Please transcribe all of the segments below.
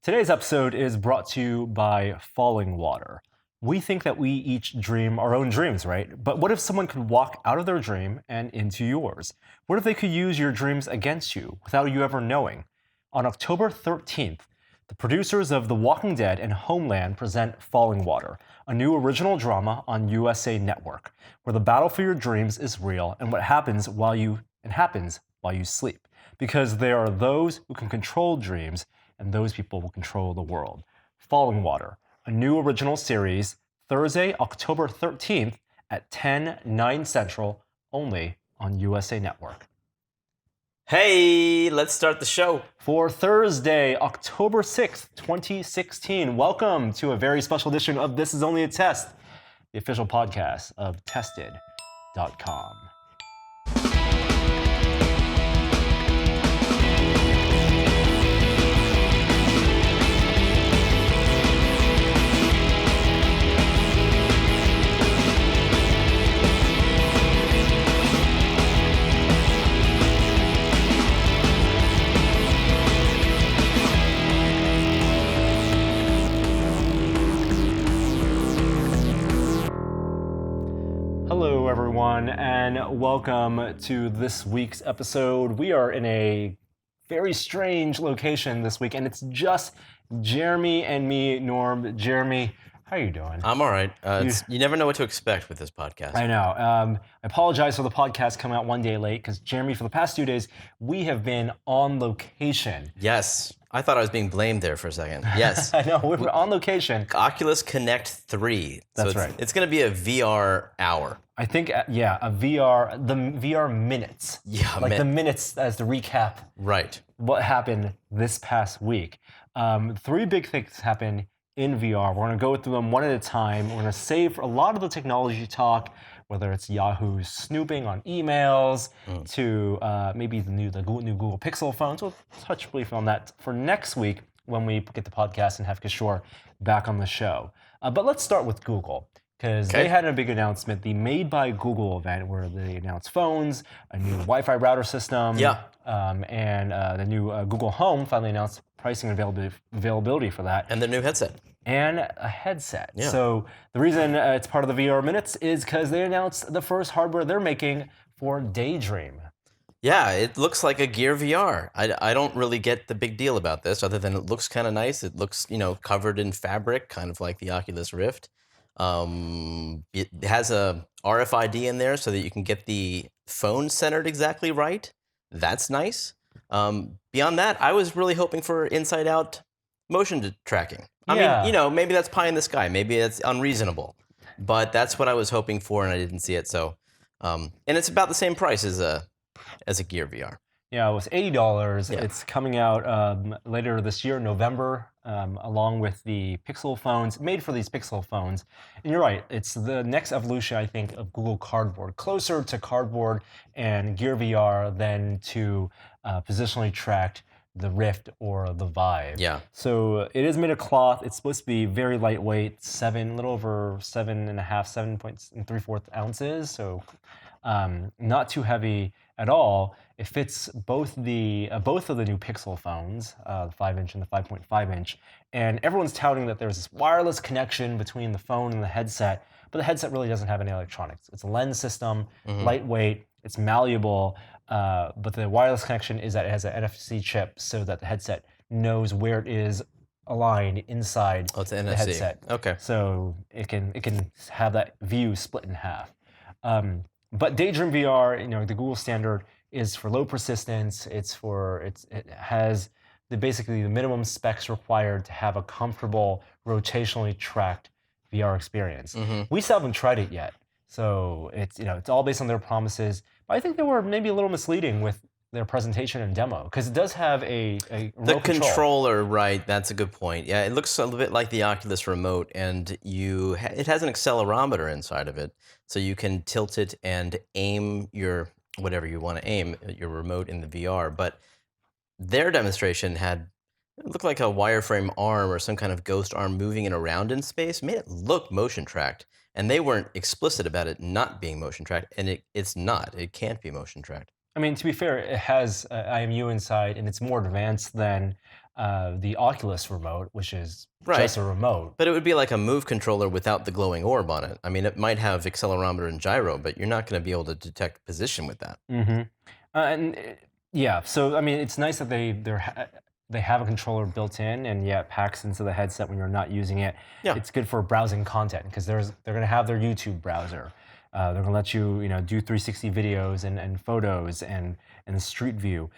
Today's episode is brought to you by Falling Water. We think that we each dream our own dreams, right? But what if someone could walk out of their dream and into yours? What if they could use your dreams against you without you ever knowing? On October 13th, the producers of The Walking Dead and Homeland present Falling Water, a new original drama on USA Network, where the battle for your dreams is real and what happens while you sleep. Because there are those who can control dreams, and those people will control the world. Falling Water, a new original series, Thursday, October 13th at 9 Central, only on USA Network. Hey, let's start the show. For Thursday, October 6th, 2016, welcome to a very special edition of This Is Only a Test, the official podcast of Tested.com. Hello, everyone, and welcome to this week's episode. We are in a very strange location this week, and it's just Jeremy and me, Norm. Jeremy, how are you doing? I'm all right. You never know what to expect with this podcast. I know. I apologize for the podcast coming out one day late, because Jeremy, for the past 2 days, we have been on location. Yes. I thought I was being blamed there for a second. Yes. I know, we're on location. Oculus Connect 3. That's so right. It's going to be a VR hour. I think, the VR minutes. Yeah, the minutes as the recap. Right. What happened this past week. 3 big things happened in VR. We're going to go through them one at a time. We're going to save a lot of the technology talk, whether it's Yahoo snooping on emails to maybe the new Google Pixel phones. We'll touch briefly on that for next week when we get the podcast and have Kishore back on the show. But let's start with Google, because they had a big announcement, the Made by Google event, where they announced phones, a new Wi-Fi router system, and the new Google Home finally announced pricing and availability for that. And the new headset. And a headset. Yeah. So the reason it's part of the VR Minutes is because they announced the first hardware they're making for Daydream. Yeah, it looks like a Gear VR. I don't really get the big deal about this, other than it looks kind of nice. It looks, covered in fabric, kind of like the Oculus Rift. It has a RFID in there so that you can get the phone centered exactly right. That's nice. Beyond that, I was really hoping for inside-out motion tracking. I mean, maybe that's pie in the sky. Maybe it's unreasonable. But that's what I was hoping for, and I didn't see it. So, and it's about the same price as a Gear VR. Yeah, it was $80. Yeah. It's coming out later this year, November, along with the Pixel phones, made for these Pixel phones. And you're right, it's the next evolution, I think, of Google Cardboard, closer to Cardboard and Gear VR than to positionally tracked the Rift or the Vive. Yeah. So it is made of cloth. It's supposed to be very lightweight, a little over 7.75 ounces. So not too heavy at all. It fits both of the new Pixel phones, the 5-inch and the 5.5-inch. And everyone's touting that there's this wireless connection between the phone and the headset, but the headset really doesn't have any electronics. It's a lens system, lightweight, it's malleable, but the wireless connection is that it has an NFC chip so that the headset knows where it is aligned inside it's the NFC. headset. Okay. So it can have that view split in half. But Daydream VR, the Google standard is for low persistence. It has basically the minimum specs required to have a comfortable, rotationally tracked VR experience. We still haven't tried it yet, so it's all based on their promises. But I think they were maybe a little misleading with their presentation and demo, because it does have a remote controller, right? That's a good point. Yeah, it looks a little bit like the Oculus remote, and it has an accelerometer inside of it, so you can tilt it and aim your whatever you want to aim your remote in the VR. But their demonstration it looked like a wireframe arm or some kind of ghost arm moving it around in space, made it look motion tracked. And they weren't explicit about it not being motion tracked, and it's not. It can't be motion tracked. I mean, to be fair, it has IMU inside, and it's more advanced than the Oculus remote, which is Right. just a remote. But it would be like a Move controller without the glowing orb on it. I mean, it might have accelerometer and gyro, but you're not going to be able to detect position with that. Yeah, so I mean, it's nice that they have a controller built in, and yeah, it packs into the headset when you're not using it. Yeah. It's good for browsing content because they're going to have their YouTube browser. They're going to let you do 360 videos and photos and Street View.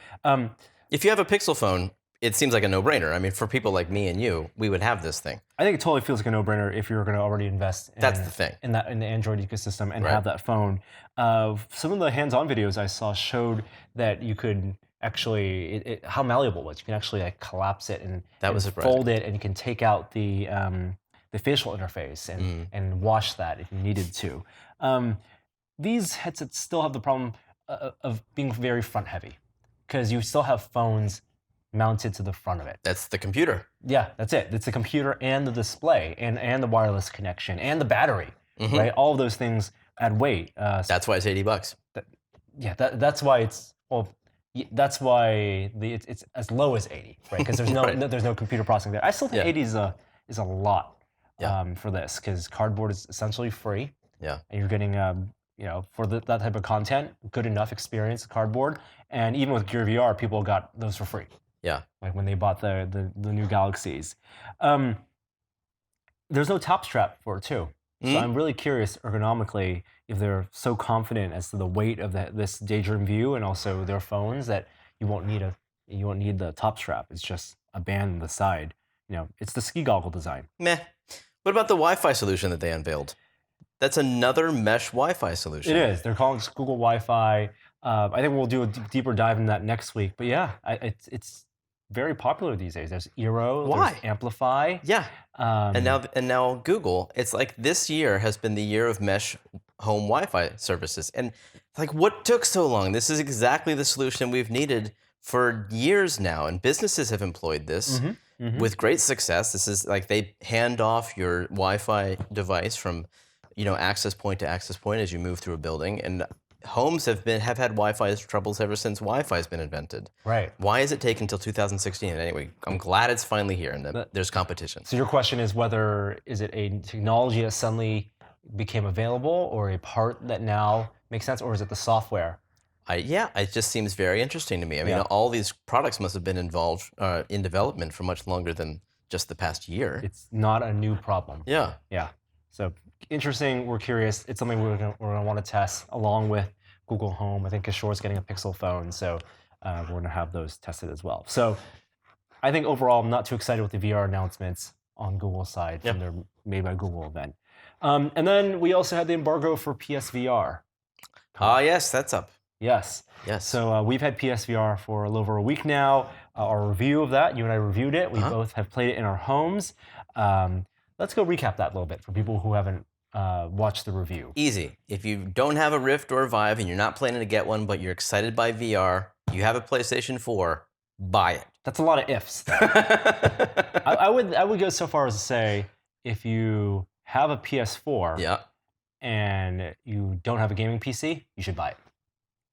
If you have a Pixel phone, it seems like a no-brainer. I mean, for people like me and you, we would have this thing. I think it totally feels like a no-brainer if you're going to already invest That's the thing. in the Android ecosystem and Right. have that phone. Some of the hands-on videos I saw showed that you could actually how malleable it was. You can actually like collapse it and was surprising. fold it, and you can take out the facial interface and wash that if you needed to. These headsets still have the problem of being very front-heavy because you still have phones mounted to the front of it. That's the computer. Yeah, that's it. It's the computer and the display and the wireless connection and the battery, right? All of those things add weight. That's why it's $80. That's why it's that's why it's as low as 80, right? Because there's no, Right. there's no computer processing there. I still think Yeah. 80 is a lot Yeah. for this because cardboard is essentially free. Yeah. And you're getting for that type of content, good enough experience cardboard. And even with Gear VR, people got those for free. Yeah. Like when they bought the new Galaxies. There's no top strap for it too. So I'm really curious ergonomically if they're so confident as to the weight of this Daydream View and also their phones that you won't need the top strap. It's just a band on the side. It's the ski goggle design. Meh. What about the Wi-Fi solution that they unveiled? That's another mesh Wi-Fi solution. It is. They're calling it Google Wi-Fi. I think we'll do a deeper dive in that next week. But yeah, it's very popular these days. There's Eero, Why? there's Amplify. Yeah. And now Google, it's like this year has been the year of mesh home Wi-Fi services. And it's like, what took so long? This is exactly the solution we've needed for years now. And businesses have employed this with great success. This is like they hand off your Wi-Fi device from access point to access point as you move through a building. And homes have had Wi-Fi troubles ever since Wi-Fi has been invented. Right. Why is it taken until 2016? Anyway, I'm glad it's finally here and that there's competition. So your question is is it a technology that suddenly became available or a part that now makes sense, or is it the software? It just seems very interesting to me. I mean, all these products must have been involved in development for much longer than just the past year. It's not a new problem. Yeah. Yeah. So interesting. We're curious. It's something we're gonna want to test along with Google Home. I think Kishore's getting a Pixel phone, so we're gonna have those tested as well. So I think overall, I'm not too excited with the VR announcements on Google's side from their Made by Google event. And then we also had the embargo for PSVR. Yes, that's up. Yes. Yes. So we've had PSVR for a little over a week now. Our review of that, you and I reviewed it. We both have played it in our homes. Let's go recap that a little bit for people who haven't watched the review. Easy. If you don't have a Rift or a Vive and you're not planning to get one, but you're excited by VR, you have a PlayStation 4, buy it. That's a lot of ifs. I would go so far as to say if you have a PS4 and you don't have a gaming PC, you should buy it.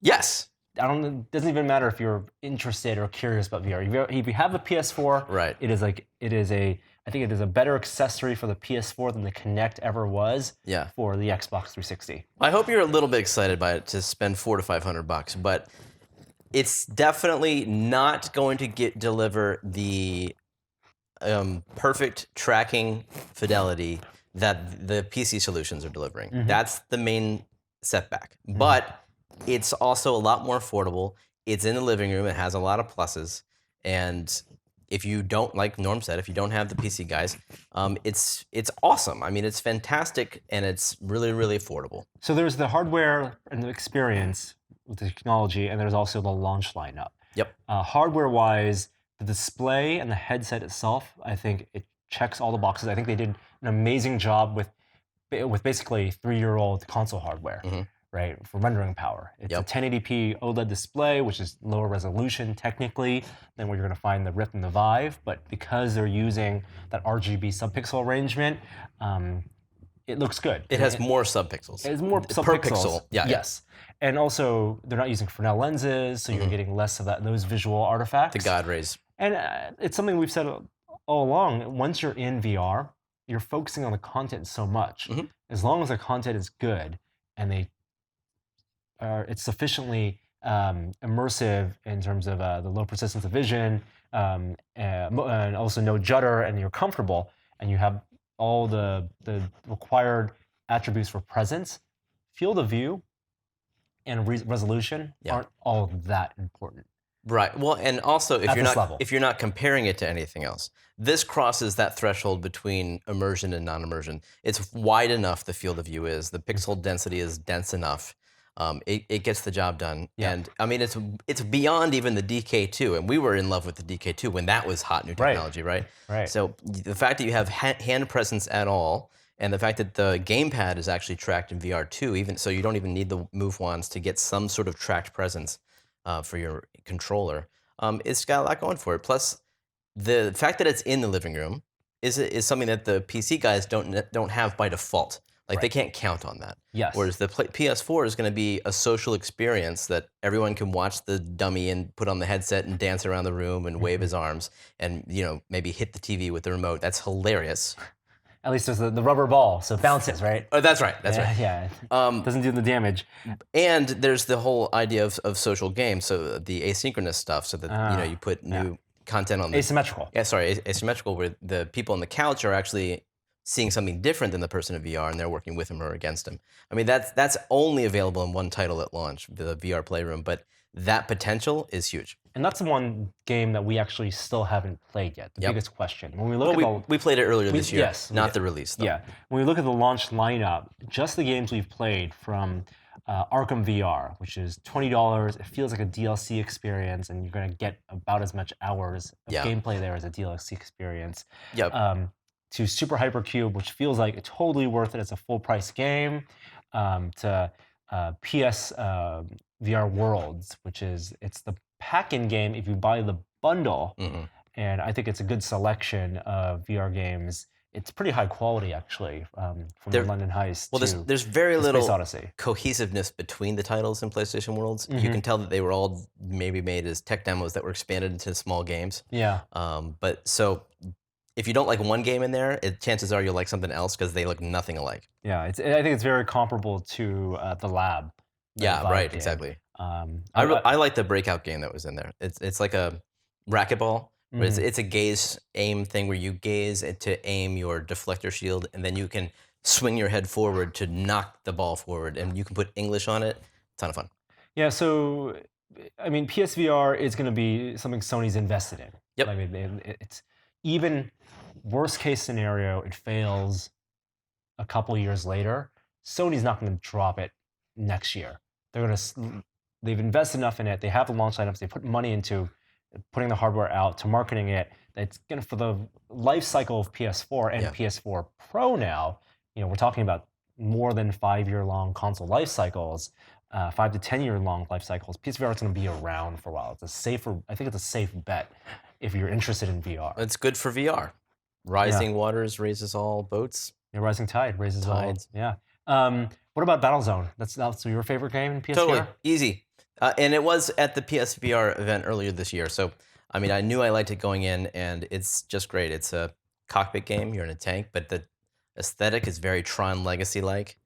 Yes. It doesn't even matter if you're interested or curious about VR. If you have a PS4, Right. I think it is a better accessory for the PS4 than the Kinect ever was for the Xbox 360. I hope you're a little bit excited by it to spend $400 to $500, but it's definitely not going to deliver the perfect tracking fidelity that the PC solutions are delivering. That's the main setback. But it's also a lot more affordable. It's in the living room. It has a lot of pluses. And if you don't, like Norm said, if you don't have the PC guys, it's awesome. I mean, it's fantastic, and it's really, really affordable. So there's the hardware and the experience with the technology, and there's also the launch lineup. Yep. Hardware-wise, the display and the headset itself, I think it checks all the boxes. I think they did an amazing job with basically 3-year-old console hardware. Right, for rendering power. It's a 1080p OLED display, which is lower resolution technically than what you're going to find in the Rift and the Vive, but because they're using that RGB subpixel arrangement, it looks good. It has more subpixels. It has more subpixels. Per pixel. Yes. And also, they're not using Fresnel lenses, so you're getting less of those visual artifacts. The God rays. And it's something we've said all along. Once you're in VR, you're focusing on the content so much. Mhm. As long as the content is good and it's sufficiently immersive in terms of the low persistence of vision, and also no judder, and you're comfortable, and you have all the required attributes for presence, field of view, and resolution Yeah. aren't all that important. Right. Well, and also At this level. if you're not comparing it to anything else, this crosses that threshold between immersion and non-immersion. It's wide enough. The field of view is the pixel density is dense enough. It gets the job done. Yeah. And I mean, it's beyond even the DK2, and we were in love with the DK2 when that was hot new technology, right? Right. So the fact that you have hand presence at all, and the fact that the gamepad is actually tracked in VR too, even so you don't even need the move wands to get some sort of tracked presence for your controller. It's got a lot going for it. Plus, the fact that it's in the living room is something that the PC guys don't have by default. Like they can't count on that. Yes. Whereas the PS4 is going to be a social experience that everyone can watch the dummy and put on the headset and dance around the room and wave his arms and maybe hit the TV with the remote. That's hilarious. At least there's the rubber ball, so it bounces, right? Oh, that's right. That's right. Yeah. Doesn't do the damage. And there's the whole idea of social games, so the asynchronous stuff, so that you put new content on the Asymmetrical. Yeah, sorry, asymmetrical, where the people on the couch are actually seeing something different than the person in VR, and they're working with him or against him. I mean, that's only available in one title at launch, the VR Playroom, but that potential is huge. And that's the one game that we actually still haven't played yet. The biggest question. When we look at we played it earlier this year, yes, not the release, though. Yeah. When we look at the launch lineup, just the games we've played from Arkham VR, which is $20. It feels like a DLC experience, and you're going to get about as much hours of gameplay there as a DLC experience. Yep. To Super Hypercube, which feels like it's totally worth it as a full price game. To PS VR Worlds, which it's the pack-in game if you buy the bundle. And I think it's a good selection of VR games. It's pretty high quality, actually, from the London Heist. Well, there's very little Space Odyssey. cohesiveness between the titles in PlayStation Worlds. You can tell that they were all maybe made as tech demos that were expanded into small games. Yeah. But so if you don't like one game in there, chances are you'll like something else because they look nothing alike. Yeah, I think it's very comparable to the Lab. Yeah, right, game. Exactly. I like the Breakout game that was in there. It's like a racquetball. It's a gaze aim thing where you gaze to aim your deflector shield, and then you can swing your head forward to knock the ball forward, and you can put English on it. Ton of fun. Yeah, so I mean, PSVR is going to be something Sony's invested in. Yep. I mean, it's even worst case scenario, it fails a couple years later. Sony's not going to drop it next year. They've invested enough in it. They have the launch lineups. They put money into putting the hardware out, to marketing it. It's going to, for the life cycle of PS4 and PS4 Pro now, we're talking about more than 5-year-long console life cycles, 5 to 10-year-long life cycles. PSVR is going to be around for a while. I think it's a safe bet if you're interested in VR. It's good for VR. Rising waters raises all boats. Yeah, rising tide raises tides. All. Yeah. What about Battlezone? That's your favorite game in PSVR? Totally easy. And it was at the PSVR event earlier this year. So, I mean, I knew I liked it going in, and it's just great. It's a cockpit game. You're in a tank, but the aesthetic is very Tron Legacy-like.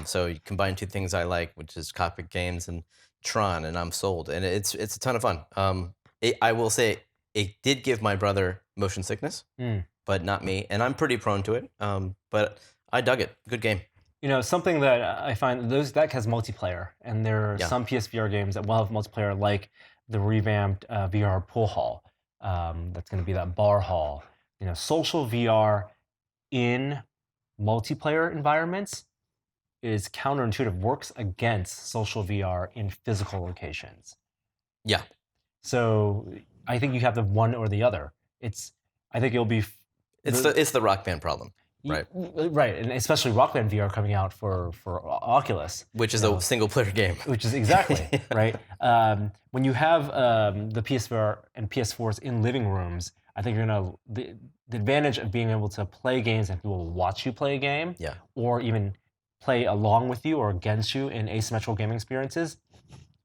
So you combine two things I like, which is cockpit games and Tron, and I'm sold. And it's a ton of fun. I will say it did give my brother motion sickness, but not me. And I'm pretty prone to it. But I dug it. Good game. Something that I find that has multiplayer, and there are some PSVR games that will have multiplayer, like the revamped VR pool hall. That's going to be that bar hall. Social VR in multiplayer environments is counterintuitive. Works against social VR in physical locations. Yeah. So I think you have the one or the other. I think it'll be. It's the Rock Band problem. Right. Right, and especially Rock Band VR coming out for Oculus. Which is a single-player game. Which is exactly, right? When you have the PSVR and PS4s in living rooms, I think you're going to... The advantage of being able to play games and people will watch you play a game, or even play along with you or against you in asymmetrical gaming experiences,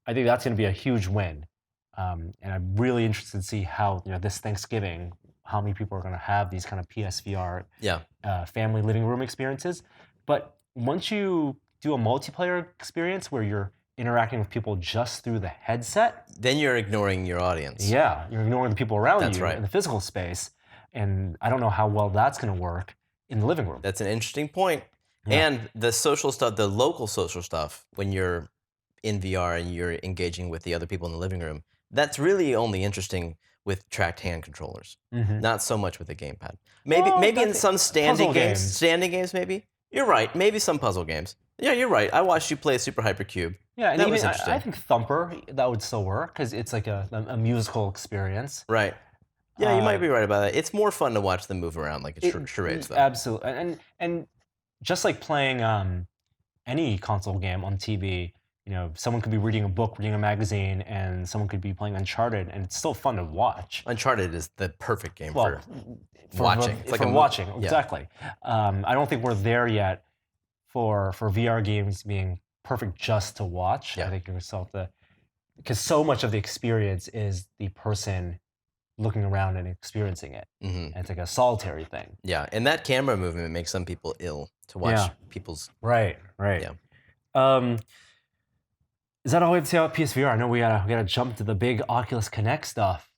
I think that's going to be a huge win And I'm really interested to see how this Thanksgiving, how many people are going to have these kind of PSVR family living room experiences. But once you do a multiplayer experience where you're interacting with people just through the headset, then you're ignoring your audience. Yeah, you're ignoring the people around That's you right. in the physical space, and I don't know how well that's going to work in the living room. That's an interesting point. Yeah. And the social stuff, the local social stuff, when you're in VR and you're engaging with the other people in the living room, that's really only interesting with tracked hand controllers, not so much with a gamepad. Maybe Well, maybe in that's some standing puzzle games, games. standing games maybe. You're right. Maybe some puzzle games. Yeah, you're right. I watched you play Super Hypercube. Yeah, and that even was interesting. I think Thumper, that would still work because it's like a musical experience. Right. Yeah, you might be right about that. It's more fun to watch them move around like it's charades, though. Absolutely, and just like playing any console game on TV, someone could be reading a book, reading a magazine, and someone could be playing Uncharted, and it's still fun to watch. Uncharted is the perfect game for watching. It's like watching, exactly. I don't think we're there yet for VR games being perfect just to watch. I think because so much of the experience is the person looking around and experiencing it. And it's like a solitary thing. Yeah, and that camera movement makes some people ill to watch people's. Right. Yeah. Is that all we have to say about PSVR? I know we gotta jump to the big Oculus Connect stuff.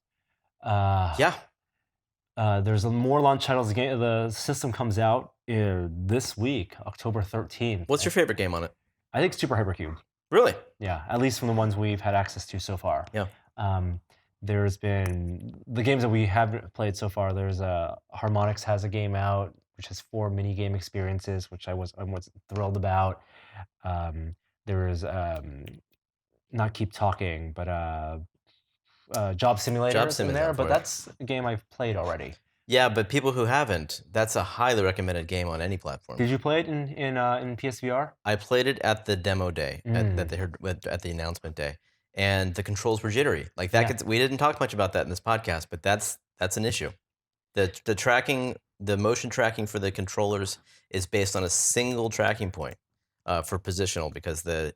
There's more launch titles. The system comes out this week, October 13th. What's your favorite game on it? I think Super Hypercube. Really? Yeah, at least from the ones we've had access to so far. Yeah. There's been the games that we have played so far. There's Harmonix has a game out, which has 4 mini game experiences, which I was thrilled about. There is not Keep Talking, but Job Simulator is in there. But that's a game I've played already. Yeah, but people who haven't, that's a highly recommended game on any platform. Did you play it in PSVR? I played it at the demo day, at the announcement day, and the controls were jittery. Like that, we didn't talk much about that in this podcast, but that's an issue. The tracking, the motion tracking for the controllers is based on a single tracking point for positional, because the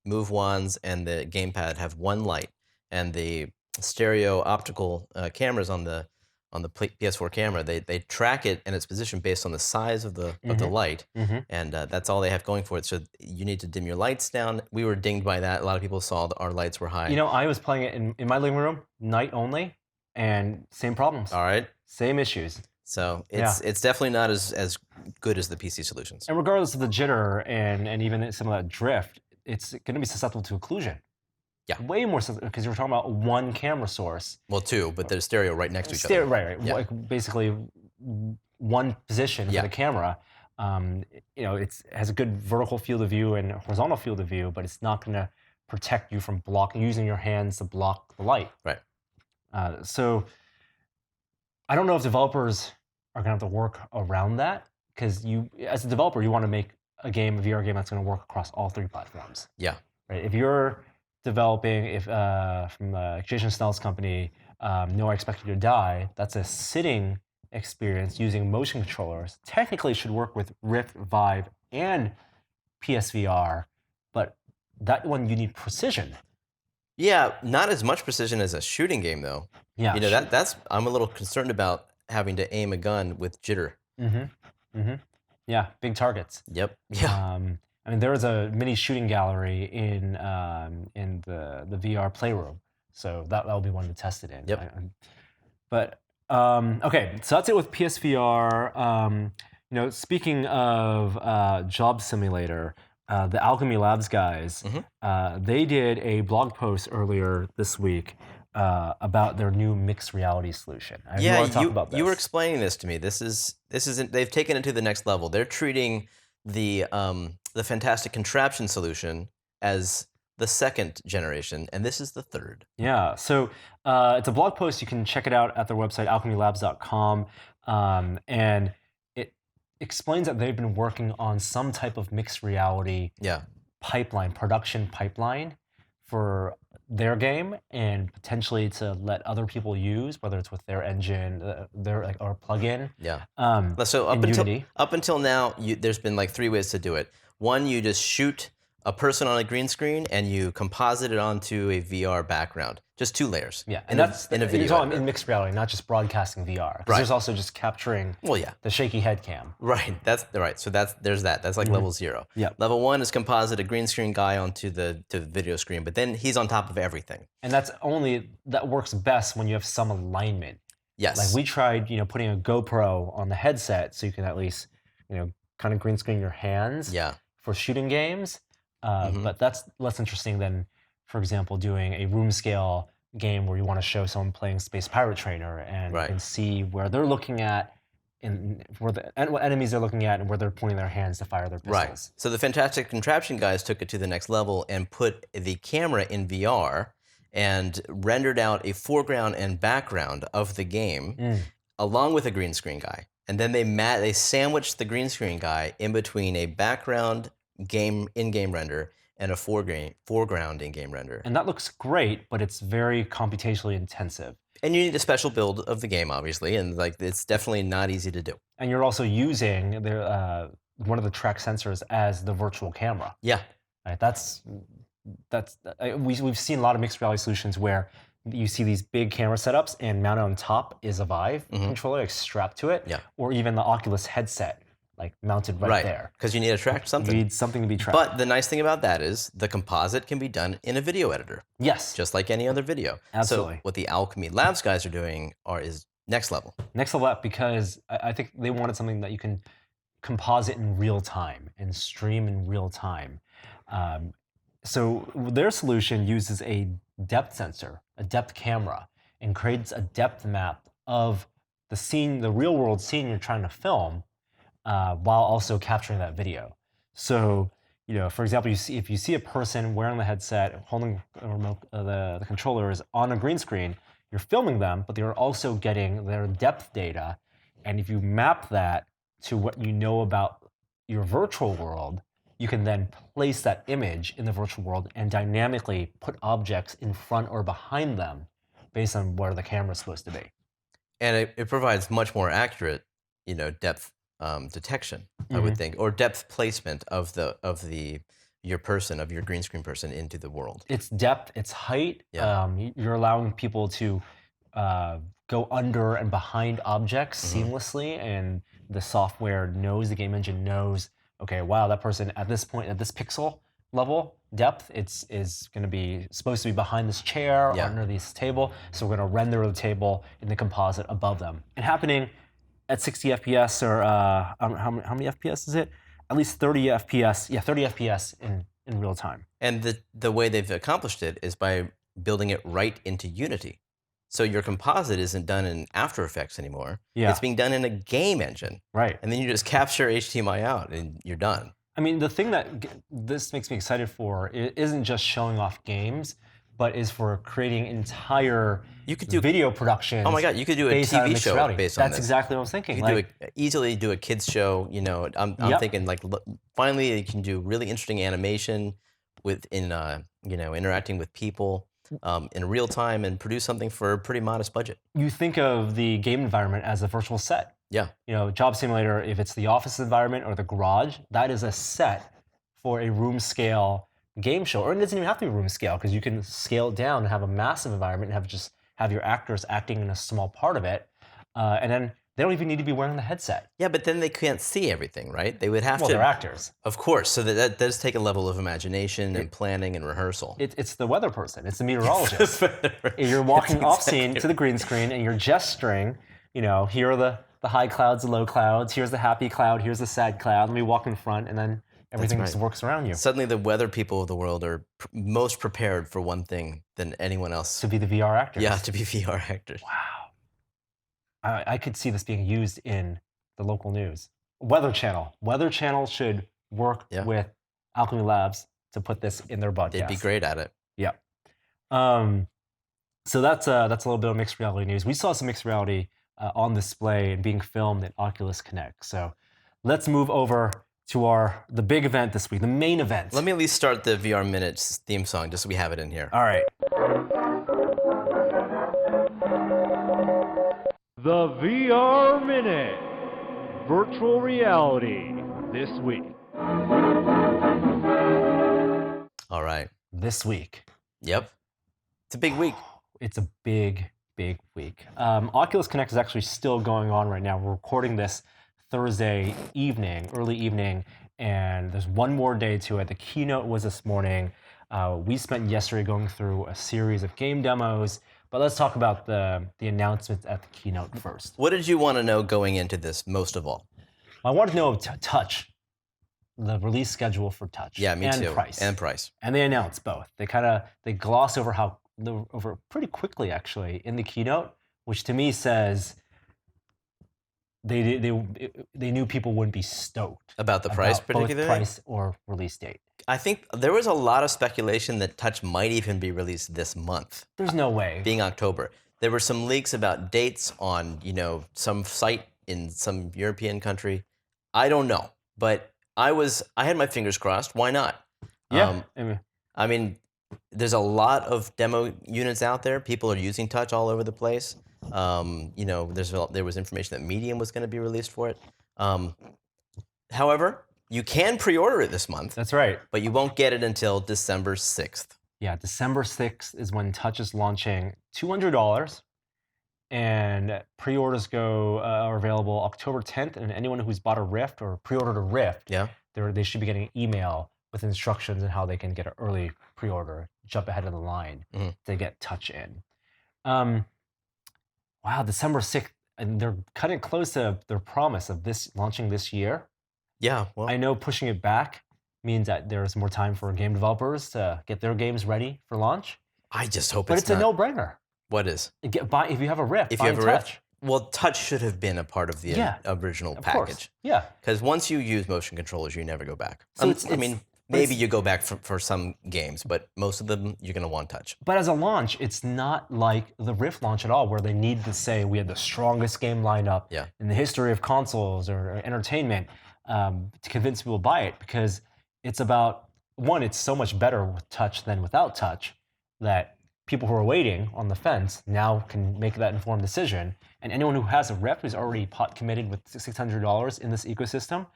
Move Wands and the gamepad have one light, and the stereo optical cameras on the PS4 camera, they track it and its position based on the size of the light, and that's all they have going for it. So you need to dim your lights down. We were dinged by that. A lot of people saw our lights were high. I was playing it in my living room, night only, and same problems. All right. Same issues. So it's definitely not as good as the PC solutions. And regardless of the jitter and even some of that drift, it's going to be susceptible to occlusion. Yeah. Way more, because you're talking about one camera source. Well, 2, but there's stereo right next to each other. Right. Yeah. Like basically one position for the camera. It has a good vertical field of view and horizontal field of view, but it's not going to protect you from using your hands to block the light. Right. So I don't know if developers are going to have to work around that, because as a developer, you want to make a VR game that's going to work across all 3 platforms. Yeah. Right. If you're developing, from Jason Snell's company, No I Expect You to Die, that's a sitting experience using motion controllers. Technically should work with Rift, Vive, and PSVR, but that one you need precision. Yeah, not as much precision as a shooting game, though. Yeah. That's I'm a little concerned about having to aim a gun with jitter. Yeah, big targets. Yep. Yeah. There was a mini shooting gallery in the VR playroom, so that'll be one to test it in. Yep. But okay, so that's it with PSVR. Speaking of Job Simulator, the Alchemy Labs guys, they did a blog post earlier this week about their new mixed reality solution. You want to talk about this. You were explaining this to me. This isn't. They've taken it to the next level. They're treating the Fantastic Contraption solution as the 2nd generation, and this is the 3rd. Yeah, so it's a blog post. You can check it out at their website, alchemylabs.com, and it explains that they've been working on some type of mixed reality production pipeline for their game, and potentially to let other people use, whether it's with their engine, or plugin. Yeah. So up until now, there's been like 3 ways to do it. One, you just shoot a person on a green screen and you composite it onto a VR background. Just 2 layers. Yeah, in and that's a you're video talking editor. in mixed reality, not just broadcasting VR. Because Right. there's also just capturing Well, yeah. the shaky head cam. Right. That's right. So there's that. That's like level 0. Yeah. Level 1 is composite a green screen guy onto the video screen, but then he's on top of everything. And that works best when you have some alignment. Yes. Like we tried, putting a GoPro on the headset so you can at least, kind of green screen your hands Yeah. for shooting games. But that's less interesting than, for example, doing a room scale game where you want to show someone playing Space Pirate Trainer and you can see where they're looking at and what enemies they're looking at and where they're pointing their hands to fire their pistols. Right. So the Fantastic Contraption guys took it to the next level and put the camera in VR and rendered out a foreground and background of the game along with a green screen guy. And then they sandwiched the green screen guy in between a background in-game render and a foreground in-game render. And that looks great, but it's very computationally intensive. And you need a special build of the game, obviously, and like it's definitely not easy to do. And you're also using one of the track sensors as the virtual camera. Yeah. Right, we've seen a lot of mixed reality solutions where you see these big camera setups and mounted on top is a Vive controller like, strapped to it, or even the Oculus headset like mounted right there. Because you need to track something. You need something to be tracked. But the nice thing about that is the composite can be done in a video editor. Yes. Just like any other video. Absolutely. So what the Alchemy Labs guys are doing is next level. Next level up because I think they wanted something that you can composite in real time and stream in real time. So their solution uses a depth sensor, a depth camera, and creates a depth map of the scene, the real world scene you're trying to film, while also capturing that video. So, for example, if you see a person wearing the headset, holding the remote, the controller is on a green screen, you're filming them, but they're also getting their depth data. And if you map that to what you know about your virtual world, you can then place that image in the virtual world and dynamically put objects in front or behind them based on where the camera is supposed to be. And it provides much more accurate, depth detection, I would think, or depth placement of your green screen person into the world. It's depth, it's height. Yeah. You're allowing people to go under and behind objects seamlessly, and the software knows, the game engine knows, okay, wow, that person at this point, at this pixel level depth, is going to be supposed to be behind this chair or under this table. So we're going to render the table in the composite above them. And happening at 60 FPS or how many FPS is it? At least 30 FPS. Yeah, 30 FPS in real time. And the way they've accomplished it is by building it right into Unity. So your composite isn't done in After Effects anymore. Yeah. It's being done in a game engine. Right. And then you just capture HDMI out and you're done. I mean, the thing that this makes me excited for isn't just showing off games, but is for creating entire video productions. Oh my God, you could do a TV show based on this. That's exactly what I was thinking. You could easily do a kids show. I'm thinking like finally you can do really interesting animation interacting with people in real time and produce something for a pretty modest budget. You think of the game environment as a virtual set. Yeah. Job Simulator, if it's the office environment or the garage, that is a set for a room scale game show. Or it doesn't even have to be room scale because you can scale it down and have a massive environment and have your actors acting in a small part of it. And then they don't even need to be wearing the headset. Yeah, but then they can't see everything, right? They would have to. Well, they're actors. Of course. So that does take a level of imagination and planning and rehearsal. It's the weather person. It's the meteorologist. You're walking off scene to the green screen and you're gesturing. Here are the high clouds, the low clouds. Here's the happy cloud. Here's the sad cloud. Let me walk in front, and then everything just works around you. Suddenly, the weather people of the world are most prepared for one thing than anyone else. To be the VR actors. Yeah, to be VR actors. Wow. I could see this being used in the local news. Weather Channel. Weather Channel should work with Alchemy Labs to put this in their broadcast. They'd be great at it. Yeah. So that's a little bit of mixed reality news. We saw some mixed reality on display and being filmed at Oculus Connect. So let's move over to the big event this week, the main event. Let me at least start the VR Minutes theme song just so we have it in here. All right. The VR Minute, virtual reality this week. All right. this week. Yep. It's a big week. It's a big, big week. Oculus Connect is actually still going on right now. We're recording this Thursday evening, early evening, and there's one more day to it. The keynote was this morning. We spent yesterday going through a series of game demos, but let's talk about the announcements at the keynote first. What did you want to know going into this most of all? I wanted to know Touch, the release schedule for Touch. Yeah, me too. Price. And price. And they announced both. They gloss over over pretty quickly actually in the keynote, which to me says they knew people wouldn't be stoked About the price, both particularly? price or release date. I think there was a lot of speculation that Touch might even be released this month, There's no way. being October. There were some leaks about dates on, some site in some European country. I don't know, but I had my fingers crossed. Why not? Yeah. I mean, there's a lot of demo units out there. People are using Touch all over the place. There was information that Medium was going to be released for it. However, you can pre-order it this month, That's right. but you won't get it until December 6th. Yeah, December 6th is when Touch is launching. $200. And pre-orders are available October 10th. And anyone who's bought a Rift or pre-ordered a Rift, Yeah. they should be getting an email with instructions on how they can get an early pre-order, jump ahead of the line to get Touch in. Wow, December 6th, and they're cutting close to their promise of this launching this year. Yeah. Well, I know pushing it back means that there's more time for game developers to get their games ready for launch. I just hope But it's a not. no-brainer. What is? If you have a Rift, If you have a Touch. Rift? Well, Touch should have been a part of the original Of package. course. Yeah. Because once you use motion controllers, you never go back. So Maybe you go back for some games, but most of them you're going to want Touch. But as a launch, it's not like the Rift launch at all, where they need to say we had the strongest game lineup in the history of consoles or entertainment to convince people to buy it. Because it's about, one, it's so much better with Touch than without Touch that people who are waiting on the fence now can make that informed decision. And anyone who has a Rift who's already pot committed with $600 in this ecosystem,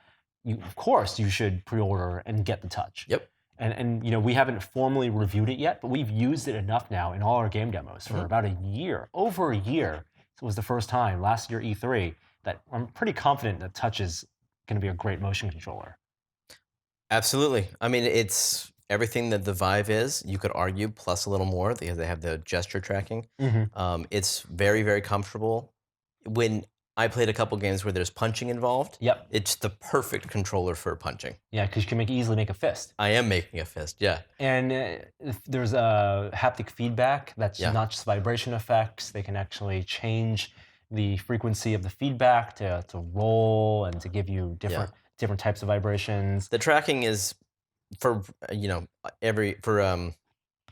of course you should pre-order and get the Touch. Yep. And we haven't formally reviewed it yet, but we've used it enough now in all our game demos for about a year, over a year. So it was the first time last year E3 that I'm pretty confident that Touch is going to be a great motion controller. Absolutely. I mean, it's everything that the Vive is, you could argue, plus a little more, because they have the gesture tracking. It's very, very comfortable. When I played a couple games where there's punching involved, it's the perfect controller for punching. Yeah, because you can easily make a fist. I am making a fist, yeah. And there's a haptic feedback that's not just vibration effects. They can actually change the frequency of the feedback to roll and to give you different types of vibrations. The tracking is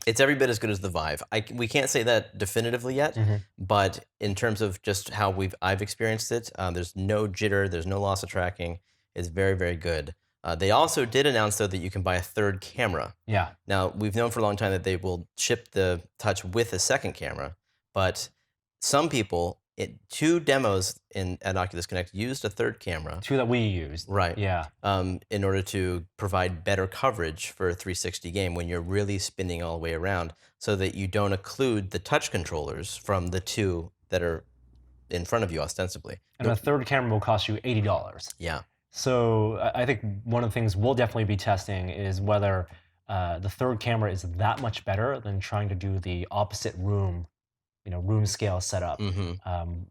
it's every bit as good as the Vive. We can't say that definitively yet, but in terms of just how I've experienced it, there's no jitter, there's no loss of tracking. It's very, very good. They also did announce, though, that you can buy a third camera. Yeah. Now, we've known for a long time that they will ship the Touch with a second camera, but some people, two demos at Oculus Connect used a third camera. Two that we used. Right. Yeah. In order to provide better coverage for a 360 game when you're really spinning all the way around, so that you don't occlude the touch controllers from the two that are in front of you ostensibly. And a third camera will cost you $80. Yeah. So I think one of the things we'll definitely be testing is whether the third camera is that much better than trying to do the opposite room scale setup, in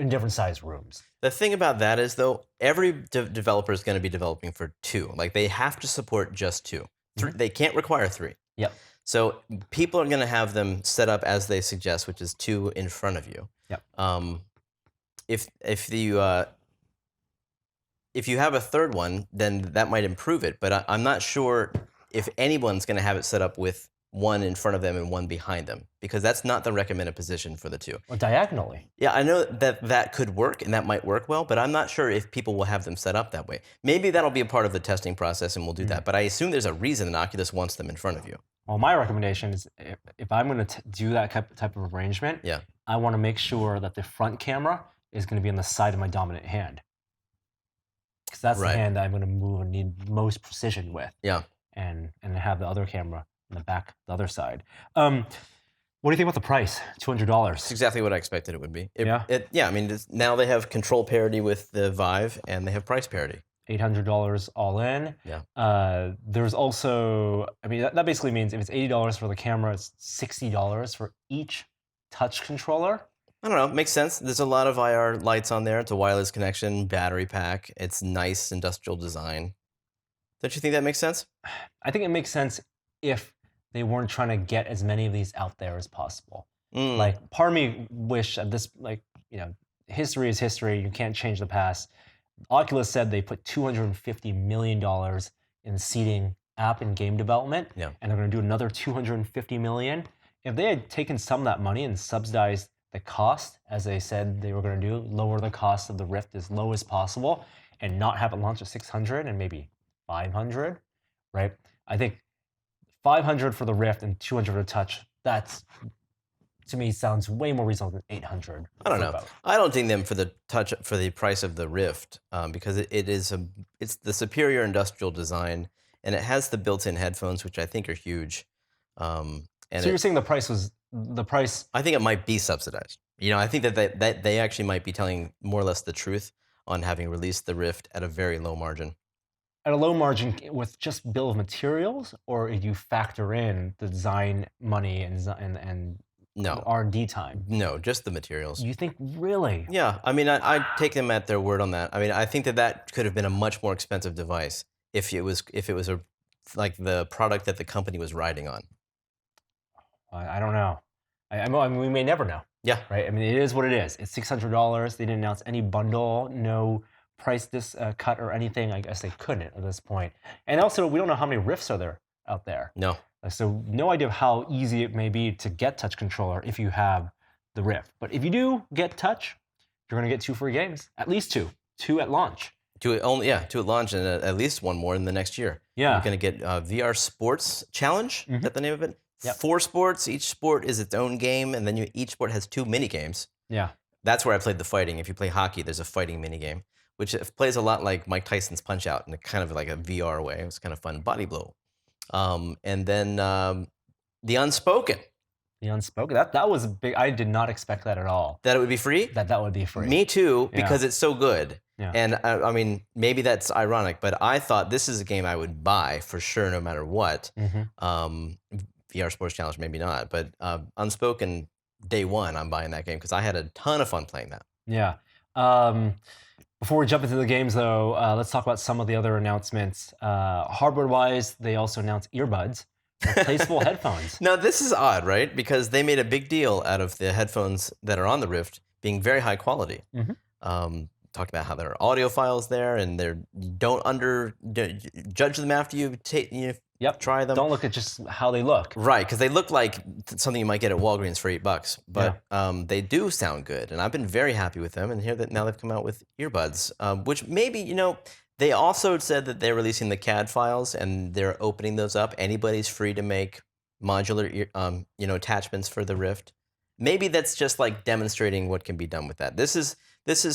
different size rooms. The thing about that is, though, every developer is going to be developing for two. Like, they have to support just two. They can't require three. Yep. So people are going to have them set up as they suggest, which is two in front of you. Yep. If you have a third one, then that might improve it. But I'm not sure if anyone's going to have it set up with one in front of them and one behind them, because that's not the recommended position for the two. Or diagonally. Yeah, I know that could work, and that might work well, but I'm not sure if people will have them set up that way. Maybe that'll be a part of the testing process, and we'll do that. But I assume there's a reason that Oculus wants them in front of you. Well, my recommendation is if I'm going to do that type of arrangement, I want to make sure that the front camera is going to be on the side of my dominant hand. Because that's the hand that I'm going to move and need most precision with. Yeah. and have the other camera in the back, the other side. What do you think about the price? It's $200. exactly what I expected it would be. Yeah? I mean, now they have control parity with the Vive, and they have price parity. $800 all in. Yeah. There's also, I mean, that basically means if it's $80 for the camera, it's $60 for each touch controller. I don't know. It makes sense. There's a lot of IR lights on there. It's a wireless connection, battery pack. It's nice industrial design. Don't you think that makes sense? I think it makes sense if they weren't trying to get as many of these out there as possible. Like, part of me wish at this, like, history is history. You can't change the past. Oculus said they put $250 million in seeding app and game development, Yeah. and they're going to do another $250 million. If they had taken some of that money and subsidized the cost, as they said they were going to do, lower the cost of the Rift as low as possible, and not have it launch at 600 and maybe 500, right? I think 500 for the Rift and 200 for the Touch, that's, to me, sounds way more reasonable than 800. I don't know. I don't ding them for the Touch for the price of the Rift because it's the superior industrial design, and it has the built-in headphones, which I think are huge. And so you're saying the price? I think it might be subsidized. I think that they actually might be telling more or less the truth on having released the Rift at a very low margin. At a low margin with just bill of materials, or you factor in the design money and no R&D time? No, just the materials. You think, really? Yeah, I mean, I take them at their word on that. I mean, I think that could have been a much more expensive device if it was like the product that the company was riding on. I don't know. I mean, we may never know. Yeah. Right. I mean, it is what it is. It's $600. They didn't announce any bundle, no price cut or anything. I guess they couldn't at this point. And also, we don't know how many Rifts are there out there. No. So no idea of how easy it may be to get touch controller if you have the Rift. But if you do get touch, you're going to get 2 free games, at least 2 at launch. 2 at launch, and at least 1 more in the next year. Yeah. You're going to get VR Sports Challenge. Is that the name of it? Yep. 4 sports. Each sport is its own game, and then each sport has 2 mini games. Yeah. That's where I played the fighting. If you play hockey, there's a fighting mini game, which plays a lot like Mike Tyson's Punch Out in a kind of like a VR way. It was kind of fun. Body blow. And then the Unspoken. The Unspoken. That was big. I did not expect that at all. That it would be free? That would be free. Me too, because it's so good. Yeah. And I mean, maybe that's ironic, but I thought this is a game I would buy for sure, no matter what. VR Sports Challenge, maybe not, but Unspoken, day one, I'm buying that game because I had a ton of fun playing that. Yeah. Before we jump into the games, though, let's talk about some of the other announcements. Hardware-wise, they also announced earbuds, replaceable headphones. Now, this is odd, right? Because they made a big deal out of the headphones that are on the Rift being very high quality. Talking about how there are audio files there, and don't judge them after you try them. Don't look at just how they look. Right, because they look like something you might get at Walgreens for $8, but they do sound good, and I've been very happy with them. And now they've come out with earbuds, which maybe they also said that they're releasing the CAD files and they're opening those up. Anybody's free to make modular attachments for the Rift. Maybe that's just like demonstrating what can be done with that. This is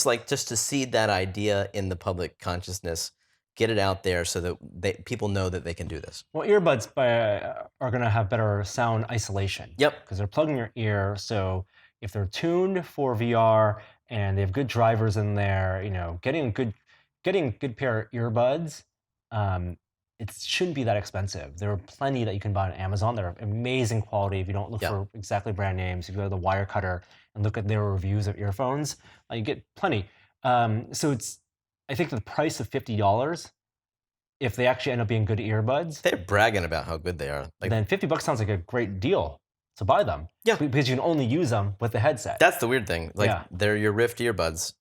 like just to seed that idea in the public consciousness, get it out there so that people know that they can do this. Well, earbuds are going to have better sound isolation. Yep. Because they're plugged in your ear, so if they're tuned for VR and they have good drivers in there, getting a good pair of earbuds, it shouldn't be that expensive. There are plenty that you can buy on Amazon. They're amazing quality. If you don't look for exactly brand names, if you go to the Wirecutter and look at their reviews of earphones, you get plenty. So I think the price of $50, if they actually end up being good earbuds, they're bragging about how good they are. Then $50 sounds like a great deal to buy them. Yeah, because you can only use them with the headset. That's the weird thing. They're your Rift earbuds.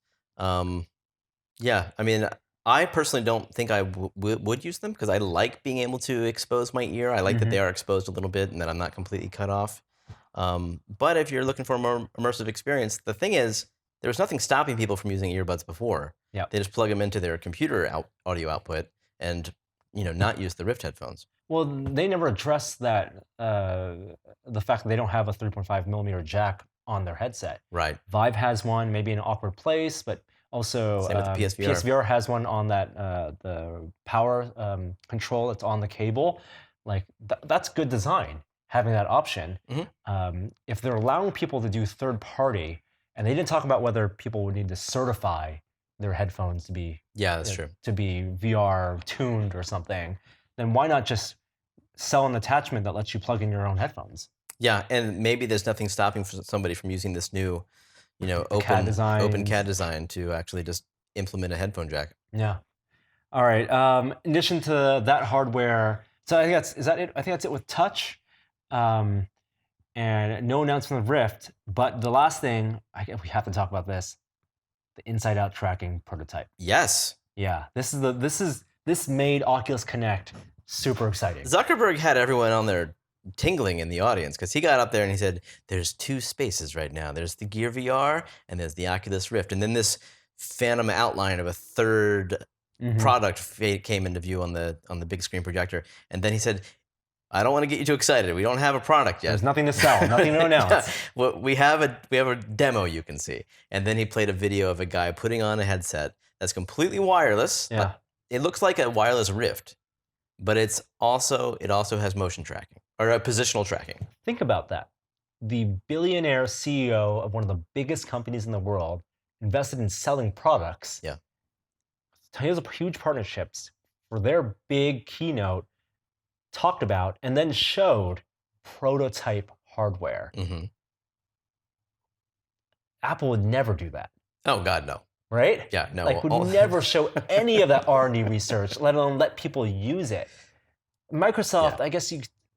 Yeah, I mean, I personally don't think I would use them because I like being able to expose my ear. I like that they are exposed a little bit and that I'm not completely cut off. But if you're looking for a more immersive experience, the thing is, there was nothing stopping people from using earbuds before. Yeah. They just plug them into their computer audio output and not use the Rift headphones. Well, they never addressed that the fact that they don't have a 3.5 millimeter jack on their headset. Right. Vive has one, maybe in an awkward place, but Also, Same with the PSVR. PSVR has one on that the power control that's on the cable. Like that's good design, having that option. If they're allowing people to do third party, and they didn't talk about whether people would need to certify their headphones to be Yeah, that's true. to be VR tuned or something, then why not just sell an attachment that lets you plug in your own headphones? Yeah, and maybe there's nothing stopping somebody from using this new, CAD open designs. CAD design to actually just implement a headphone jack. Yeah. All right. In addition to that hardware, so I think is that it? I think that's it with touch, and no announcement of Rift. But the last thing we have to talk about this, the inside out tracking prototype. Yes. Yeah, this made Oculus Connect super exciting. Zuckerberg had everyone on there tingling in the audience because he got up there and he said, "There's two spaces right now. There's the Gear VR and there's the Oculus Rift." And then this phantom outline of a third product came into view on the big screen projector. And then he said, "I don't want to get you too excited. We don't have a product yet. There's nothing to sell, nothing to announce." Well, we have a demo you can see." And then he played a video of a guy putting on a headset that's completely wireless. Yeah. It looks like a wireless Rift, but it also has motion tracking or positional tracking. Think about that. The billionaire CEO of one of the biggest companies in the world invested in selling products. Yeah. Tons of huge partnerships for their big keynote, talked about and then showed prototype hardware. Apple would never do that. Oh God, no. Right? Yeah, no. Like would never show any of that R&D research, let alone let people use it. Microsoft, I guess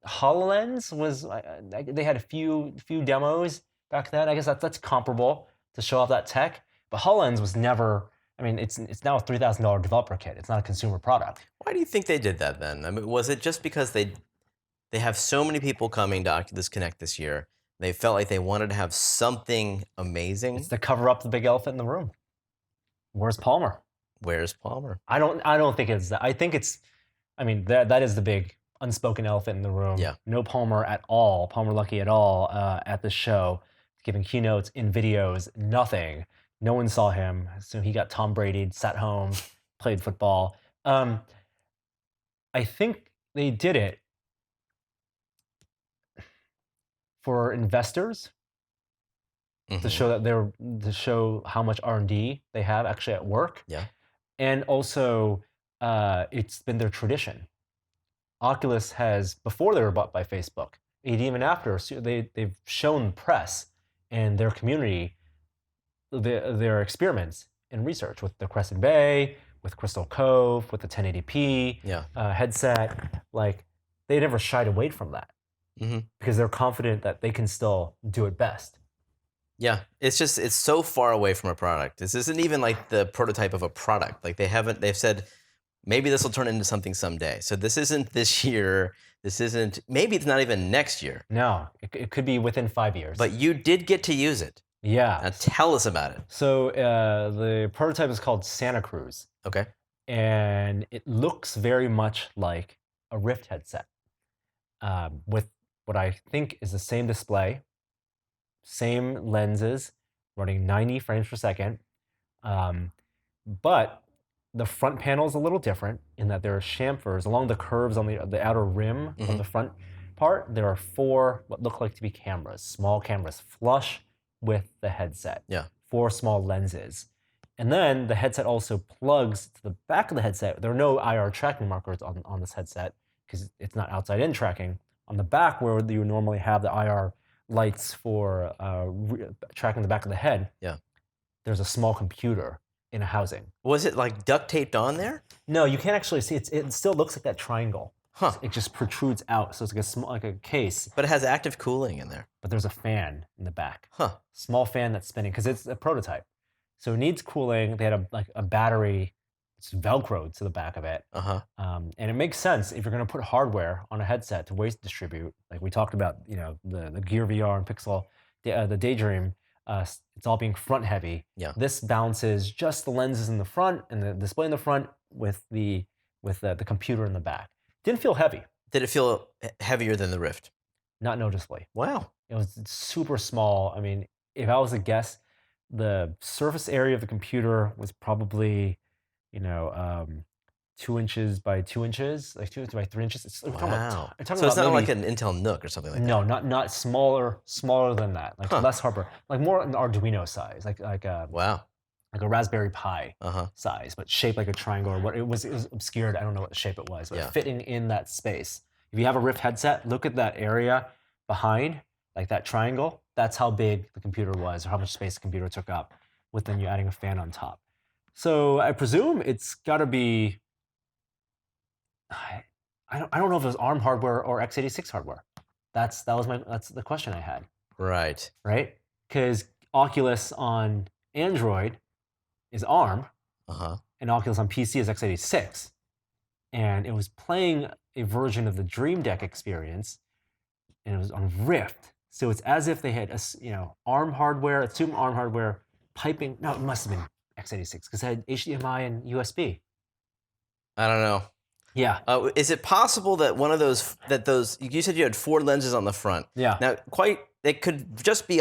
HoloLens was, they had a few demos back then. I guess that's comparable to show off that tech. But HoloLens was never, I mean, it's now a $3,000 developer kit. It's not a consumer product. Why do you think they did that then? I mean, was it just because they have so many people coming to Oculus Connect this year? They felt like they wanted to have something amazing. It's to cover up the big elephant in the room. Where's Palmer? Where's Palmer? I don't think it's that. I think it's, I mean, that is the big unspoken elephant in the room. Yeah. No Palmer at all, Palmer Luckey at all at the show, giving keynotes in videos, nothing. No one saw him. So he got Tom Brady, sat home, played football. I think they did it for investors to show that to show how much R&D they have actually at work. Yeah. And also, it's been their tradition. Oculus has, before they were bought by Facebook, and even after, they've shown press and their community their experiments in research with the Crescent Bay, with Crystal Cove, with the 1080p headset. Like, they never shied away from that because they're confident that they can still do it best. Yeah, it's so far away from a product. This isn't even like the prototype of a product. Like they've said, maybe this will turn into something someday. So this isn't this year. This isn't, maybe it's not even next year. No, it could be within 5 years. But you did get to use it. Yeah. Now tell us about it. So the prototype is called Santa Cruz. Okay. And it looks very much like a Rift headset with what I think is the same display, same lenses, running 90 frames per second. But the front panel is a little different in that there are chamfers along the curves on the outer rim of the front part. There are 4 what look like to be cameras, small cameras, flush with the headset. Yeah. 4 small lenses. And then the headset also plugs to the back of the headset. There are no IR tracking markers on this headset because it's not outside-in tracking. On the back, where you normally have the IR lights for tracking the back of the head, there's a small computer in a housing. Was it like duct taped on there? No, you can't actually see. It still looks like that triangle. Huh. It just protrudes out, so it's like a small, like a case. But it has active cooling in there. But there's a fan in the back. Huh. Small fan that's spinning because it's a prototype. So it needs cooling. They had a battery. It's Velcroed to the back of it. And it makes sense if you're going to put hardware on a headset to waste distribute. Like we talked about, the Gear VR and Pixel, the Daydream. It's all being front heavy. Yeah. This balances just the lenses in the front and the display in the front with the computer in the back. Didn't feel heavy. Did it feel heavier than the Rift? Not noticeably. Wow. It was super small. I mean, if I was to guess, the surface area of the computer was probably, 2 inches by 2 inches, like 2 inches by 3 inches. We're talking about, Wow. we're talking So it's about not like maybe, an Intel NUC or something like no, that. not smaller than that, like Huh. less hardware, like more an Arduino size, Wow. like a Raspberry Pi Uh-huh. size, but shaped like a triangle or what it was obscured. I don't know what shape it was, but Yeah. fitting in that space. If you have a Rift headset, look at that area behind, like that triangle. That's how big the computer was, or how much space the computer took up, with then you adding a fan on top. So I presume it's got to be. I don't know if it was ARM hardware or x86 hardware. That's the question I had, Right. right? Because Oculus on Android is ARM, Uh-huh. and Oculus on PC is x86, and it was playing a version of the Dream Deck experience, and it was on Rift. So it's as if they had ARM hardware, assume ARM hardware, piping. No, it must have been x86 because it had HDMI and USB. I don't know. Yeah, Is it possible that those you said you had 4 lenses on the front? yeah, Now, they could just be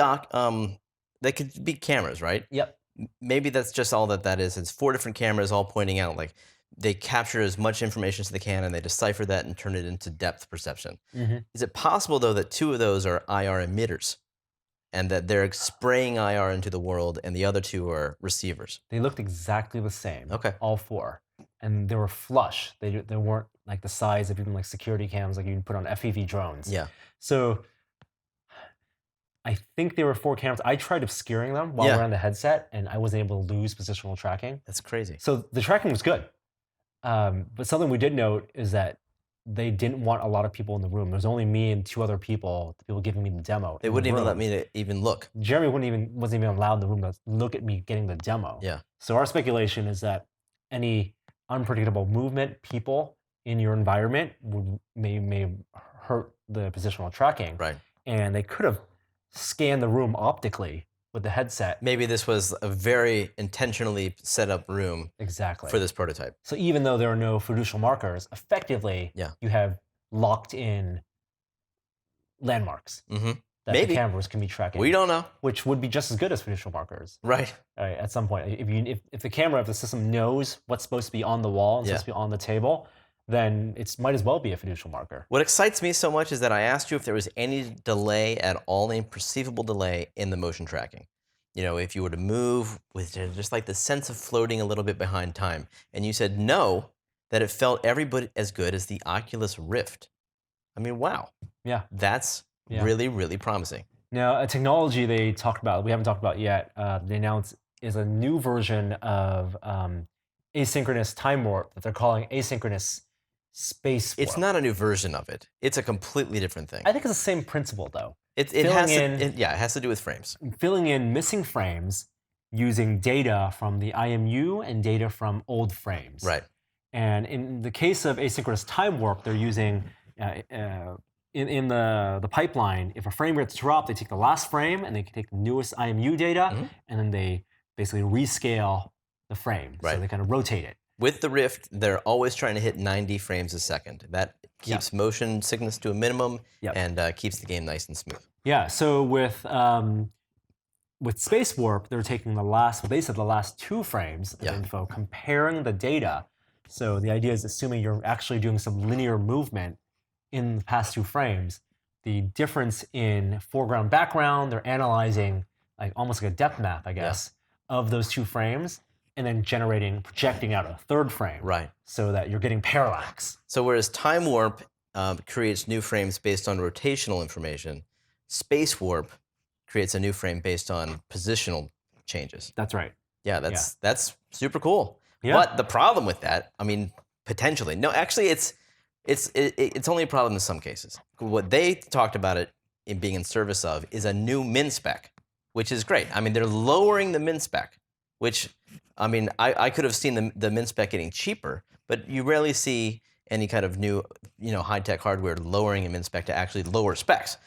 they could be cameras, right? yep. Maybe that's just all that is. It's 4 different cameras all pointing out. Like they capture as much information as they can and they decipher that and turn it into depth perception. Hmm. Is it possible though that 2 of those are IR emitters, and that they're spraying IR into the world, and the other 2 are receivers? They looked exactly the same. Okay. All 4, and they were flush. They weren't like the size of even like security cams like you can put on FPV drones. Yeah. So I think there were 4 cameras. I tried obscuring them while Yeah. wearing the headset, and I wasn't able to lose positional tracking. That's crazy. So the tracking was good. But something we did note is that they didn't want a lot of people in the room. There was only me and 2 other people, the people giving me the demo. They in the wouldn't even let room. me to even look. Jeremy wasn't even allowed in the room to look at me getting the demo. Yeah. So our speculation is that any unpredictable movement, people in your environment may hurt the positional tracking. Right. And they could have scanned the room optically with the headset. Maybe this was a very intentionally set up room Exactly. for this prototype. So even though there are no fiducial markers, effectively, Yeah. you have locked in landmarks Mm-hmm. that Maybe. the cameras can be tracking. We don't know. Which would be just as good as fiducial markers. Right. Right, at some point. If the camera, if the system knows what's supposed to be on the wall and Yeah. supposed to be on the table, then it might as well be a fiducial marker. What excites me so much is that I asked you if there was any delay at all, any perceivable delay in the motion tracking. If you were to move with just like the sense of floating a little bit behind time. And you said no, that it felt every bit as good as the Oculus Rift. I mean, wow. Yeah. That's Yeah. really, really promising. Now, a technology they talked about, we haven't talked about yet, they announced is a new version of asynchronous time warp that they're calling asynchronous space warp. It's not a new version of it. It's a completely different thing. I think it's the same principle, though. It filling has in- to, it has to do with frames. Filling in missing frames using data from the IMU and data from old frames. Right. And in the case of asynchronous time warp, they're using in the pipeline, if a frame gets dropped, they take the last frame and they can take the newest IMU data, Mhm. and then they basically rescale the frame. Right. So they kind of rotate it. With the Rift, they're always trying to hit 90 frames a second. That keeps motion sickness to a minimum Yep. and keeps the game nice and smooth. Yeah. So with space warp, they're taking the last 2 frames of Yeah. info, comparing the data. So the idea is assuming you're actually doing some linear movement in the past 2 frames, the difference in foreground background, they're analyzing like almost like a depth map, I guess, of those 2 frames, and then projecting out a 3rd frame. Right. So that you're getting parallax. So whereas Time Warp creates new frames based on rotational information, Space Warp creates a new frame based on positional changes. That's right. Yeah, that's super cool. Yeah. But the problem with that, I mean, potentially, no, actually, it's only a problem in some cases. What they talked about it in being in service of is a new min spec, which is great. I mean, they're lowering the min spec, which, I mean, I could have seen the min spec getting cheaper, but you rarely see any kind of new, high-tech hardware lowering a min spec to actually lower specs.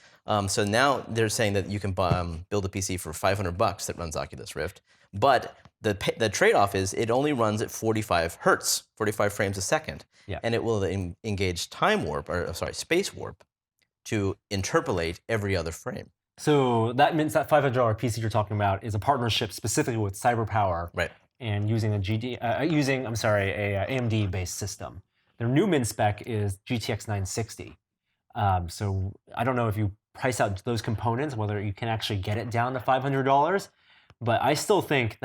So now they're saying that you can build a PC for $500 that runs Oculus Rift, but the trade-off is it only runs at 45 hertz, 45 frames a second, and it will engage space warp to interpolate every other frame. So that means that $500 PC you're talking about is a partnership specifically with CyberPower, Right. and using a AMD based system. Their new min spec is GTX 960. So I don't know if you price out those components, whether you can actually get it down to $500, but I still think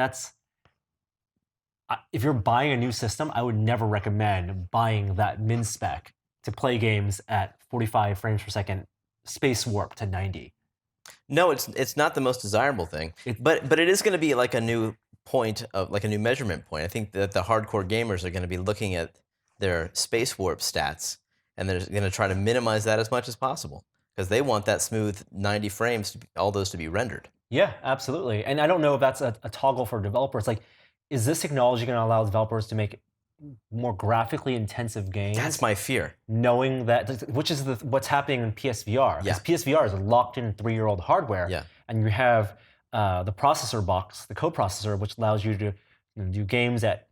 if you're buying a new system, I would never recommend buying that min spec to play games at 45 frames per second, space warp to 90. No, it's not the most desirable thing, but it is going to be like a new point of like a new measurement point. I think that the hardcore gamers are going to be looking at their space warp stats, and they're going to try to minimize that as much as possible because they want that smooth 90 frames, all those to be rendered. Yeah, absolutely. And I don't know if that's a toggle for developers. Like, is this technology going to allow developers to make more graphically intensive games? That's my fear. Knowing that, which is what's happening in PSVR. Because PSVR is a locked-in 3-year-old hardware. Yeah. And you have the processor box, the coprocessor, which allows you to do games at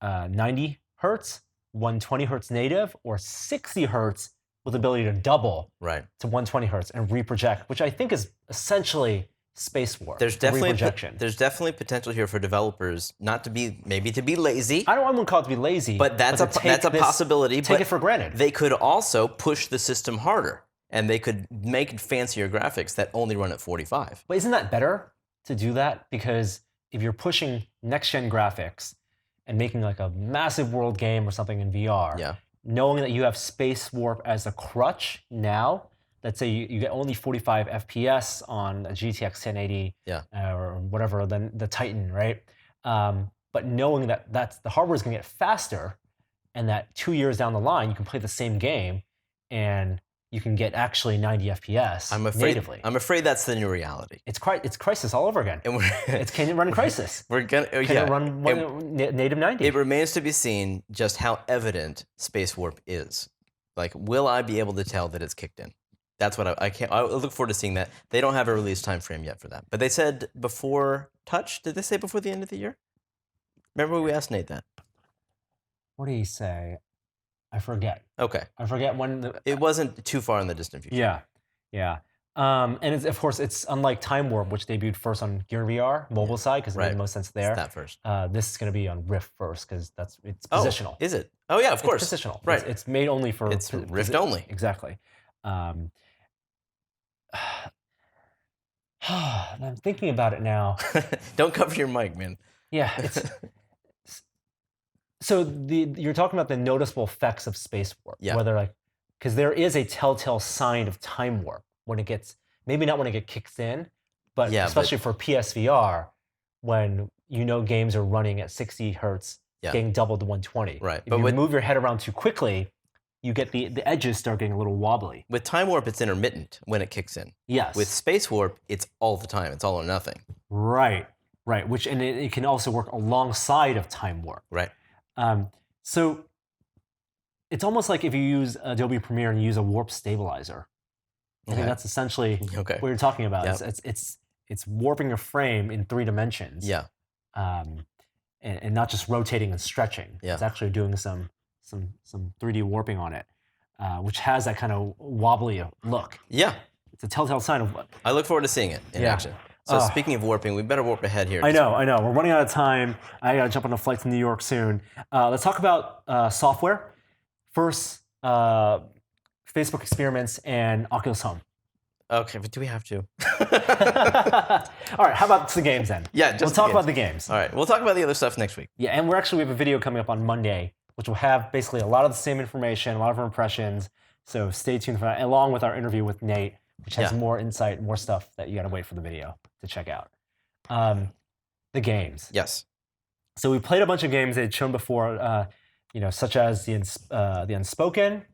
90 hertz, 120 hertz native, or 60 hertz with the ability to double right to 120 hertz and reproject, which I think is essentially space warp. There's definitely potential here for developers not to be lazy. I wouldn't call it to be lazy, but that's a possibility. Take it for granted. They could also push the system harder, and they could make fancier graphics that only run at 45. But isn't that better to do that? Because if you're pushing next-gen graphics and making like a massive world game or something in VR, knowing that you have space warp as a crutch now. Let's say you get only 45 FPS on a GTX 1080 or whatever, then the Titan, right? But knowing that the hardware is going to get faster, and that 2 years down the line you can play the same game and you can get actually 90 FPS natively. I'm afraid that's the new reality. It's Crysis all over again. And can it run Crysis? Can it run native 90? It remains to be seen just how evident space warp is. Like, will I be able to tell that it's kicked in? That's what I look forward to seeing that. They don't have a release time frame yet for that. But they said before touch. Did they say before the end of the year? Remember we asked Nate that. What did he say? I forget. Okay. I forget when. It wasn't too far in the distant future. Yeah. And of course, it's unlike Time Warp, which debuted first on Gear VR, mobile side, because it made the most sense there. It's that first. This is going to be on Rift first, because it's positional. Is it? Oh, yeah, of course. It's positional. Right. It's made only for... It's Rift only. Exactly. I'm thinking about it now. Don't cover your mic, man. Yeah. So you're talking about the noticeable effects of space warp. Yeah. Whether because there is a telltale sign of time warp when it gets, maybe not when it kicks in, but especially for PSVR, when games are running at 60 hertz, getting doubled to 120. Right. If you move your head around too quickly, you get the edges start getting a little wobbly. With Time Warp, it's intermittent when it kicks in. Yes. With Space Warp, it's all the time. It's all or nothing. Right. Which and it can also work alongside of Time Warp. Right. So it's almost like if you use Adobe Premiere and you use a warp stabilizer. I think that's essentially what you're talking about. Yep. It's warping your frame in 3 dimensions. Yeah. And not just rotating and stretching. Yeah. It's actually doing some 3D warping on it, which has that kind of wobbly look. Yeah. It's a telltale sign of... I look forward to seeing it in action. So speaking of warping, we better warp ahead here. I know. We're running out of time. I got to jump on a flight to New York soon. Let's talk about software. First, Facebook experiments and Oculus Home. Okay, but do we have to? All right, how about the games then? Yeah, we'll talk about the games. All right, we'll talk about the other stuff next week. Yeah, and we have a video coming up on Monday, which will have basically a lot of the same information, a lot of our impressions. So stay tuned for that, along with our interview with Nate, which has more insight, more stuff that you got to wait for the video to check out. The games. Yes. So we played a bunch of games they'd shown before, such as the Unspoken,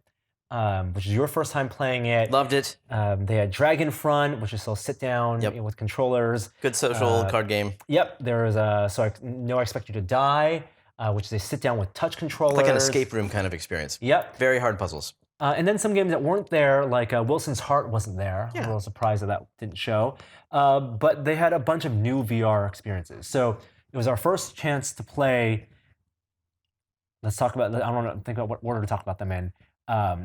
which is your first time playing it. Loved it. They had Dragonfront, which is still sit down with controllers. Good social card game. Yep. There is I Expect You to Die, which is a sit down with touch controllers. Like an escape room kind of experience. Yep. Very hard puzzles. And then some games that weren't there, like Wilson's Heart wasn't there. Yeah. I'm a little surprised that didn't show. But they had a bunch of new VR experiences. So it was our first chance to play. Let's talk about, I don't want to think about what order to talk about them in.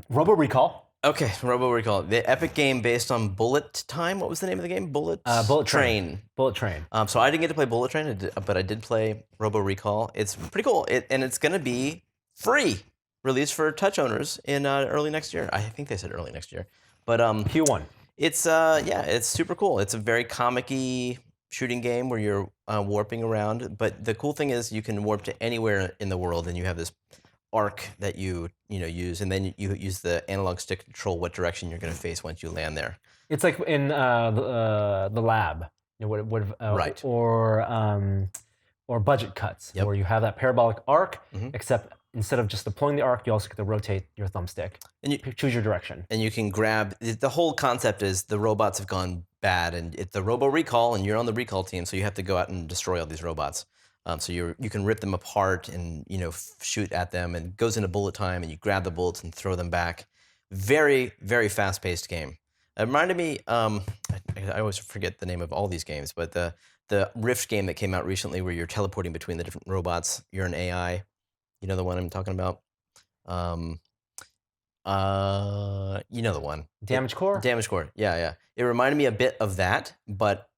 Robo Recall. Okay, Robo Recall, the epic game based on Bullet Time. What was the name of the game? Bullet Bullet Train. Bullet Train. So I didn't get to play Bullet Train, but I did play Robo Recall. It's pretty cool, and it's going to be free, released for touch owners in early next year. I think they said early next year, but Q1. it's it's super cool. It's a very comic-y shooting game where you're warping around. But the cool thing is you can warp to anywhere in the world, and you have this arc that you use, and then you use the analog stick to control what direction you're going to face once you land there. It's like in the lab, Right. Or budget cuts, Yep. where you have that parabolic arc, Mhm. except instead of just deploying the arc, you also get to rotate your thumbstick. And you Choose your direction. and you can grab. The whole concept is the robots have gone bad, and it's the Robo Recall, and you're on the recall team, so you have to go out and destroy all these robots. So you can rip them apart and shoot at them, and it goes into bullet time, and you grab the bullets and throw them back. Very, very fast-paced game. It reminded me. I always forget the name of all these games, but the Rift game that came out recently, where you're teleporting between the different robots. You're an AI. You know the one I'm talking about. You know the one. Damage Core? Damage Core. Yeah. It reminded me a bit of that, but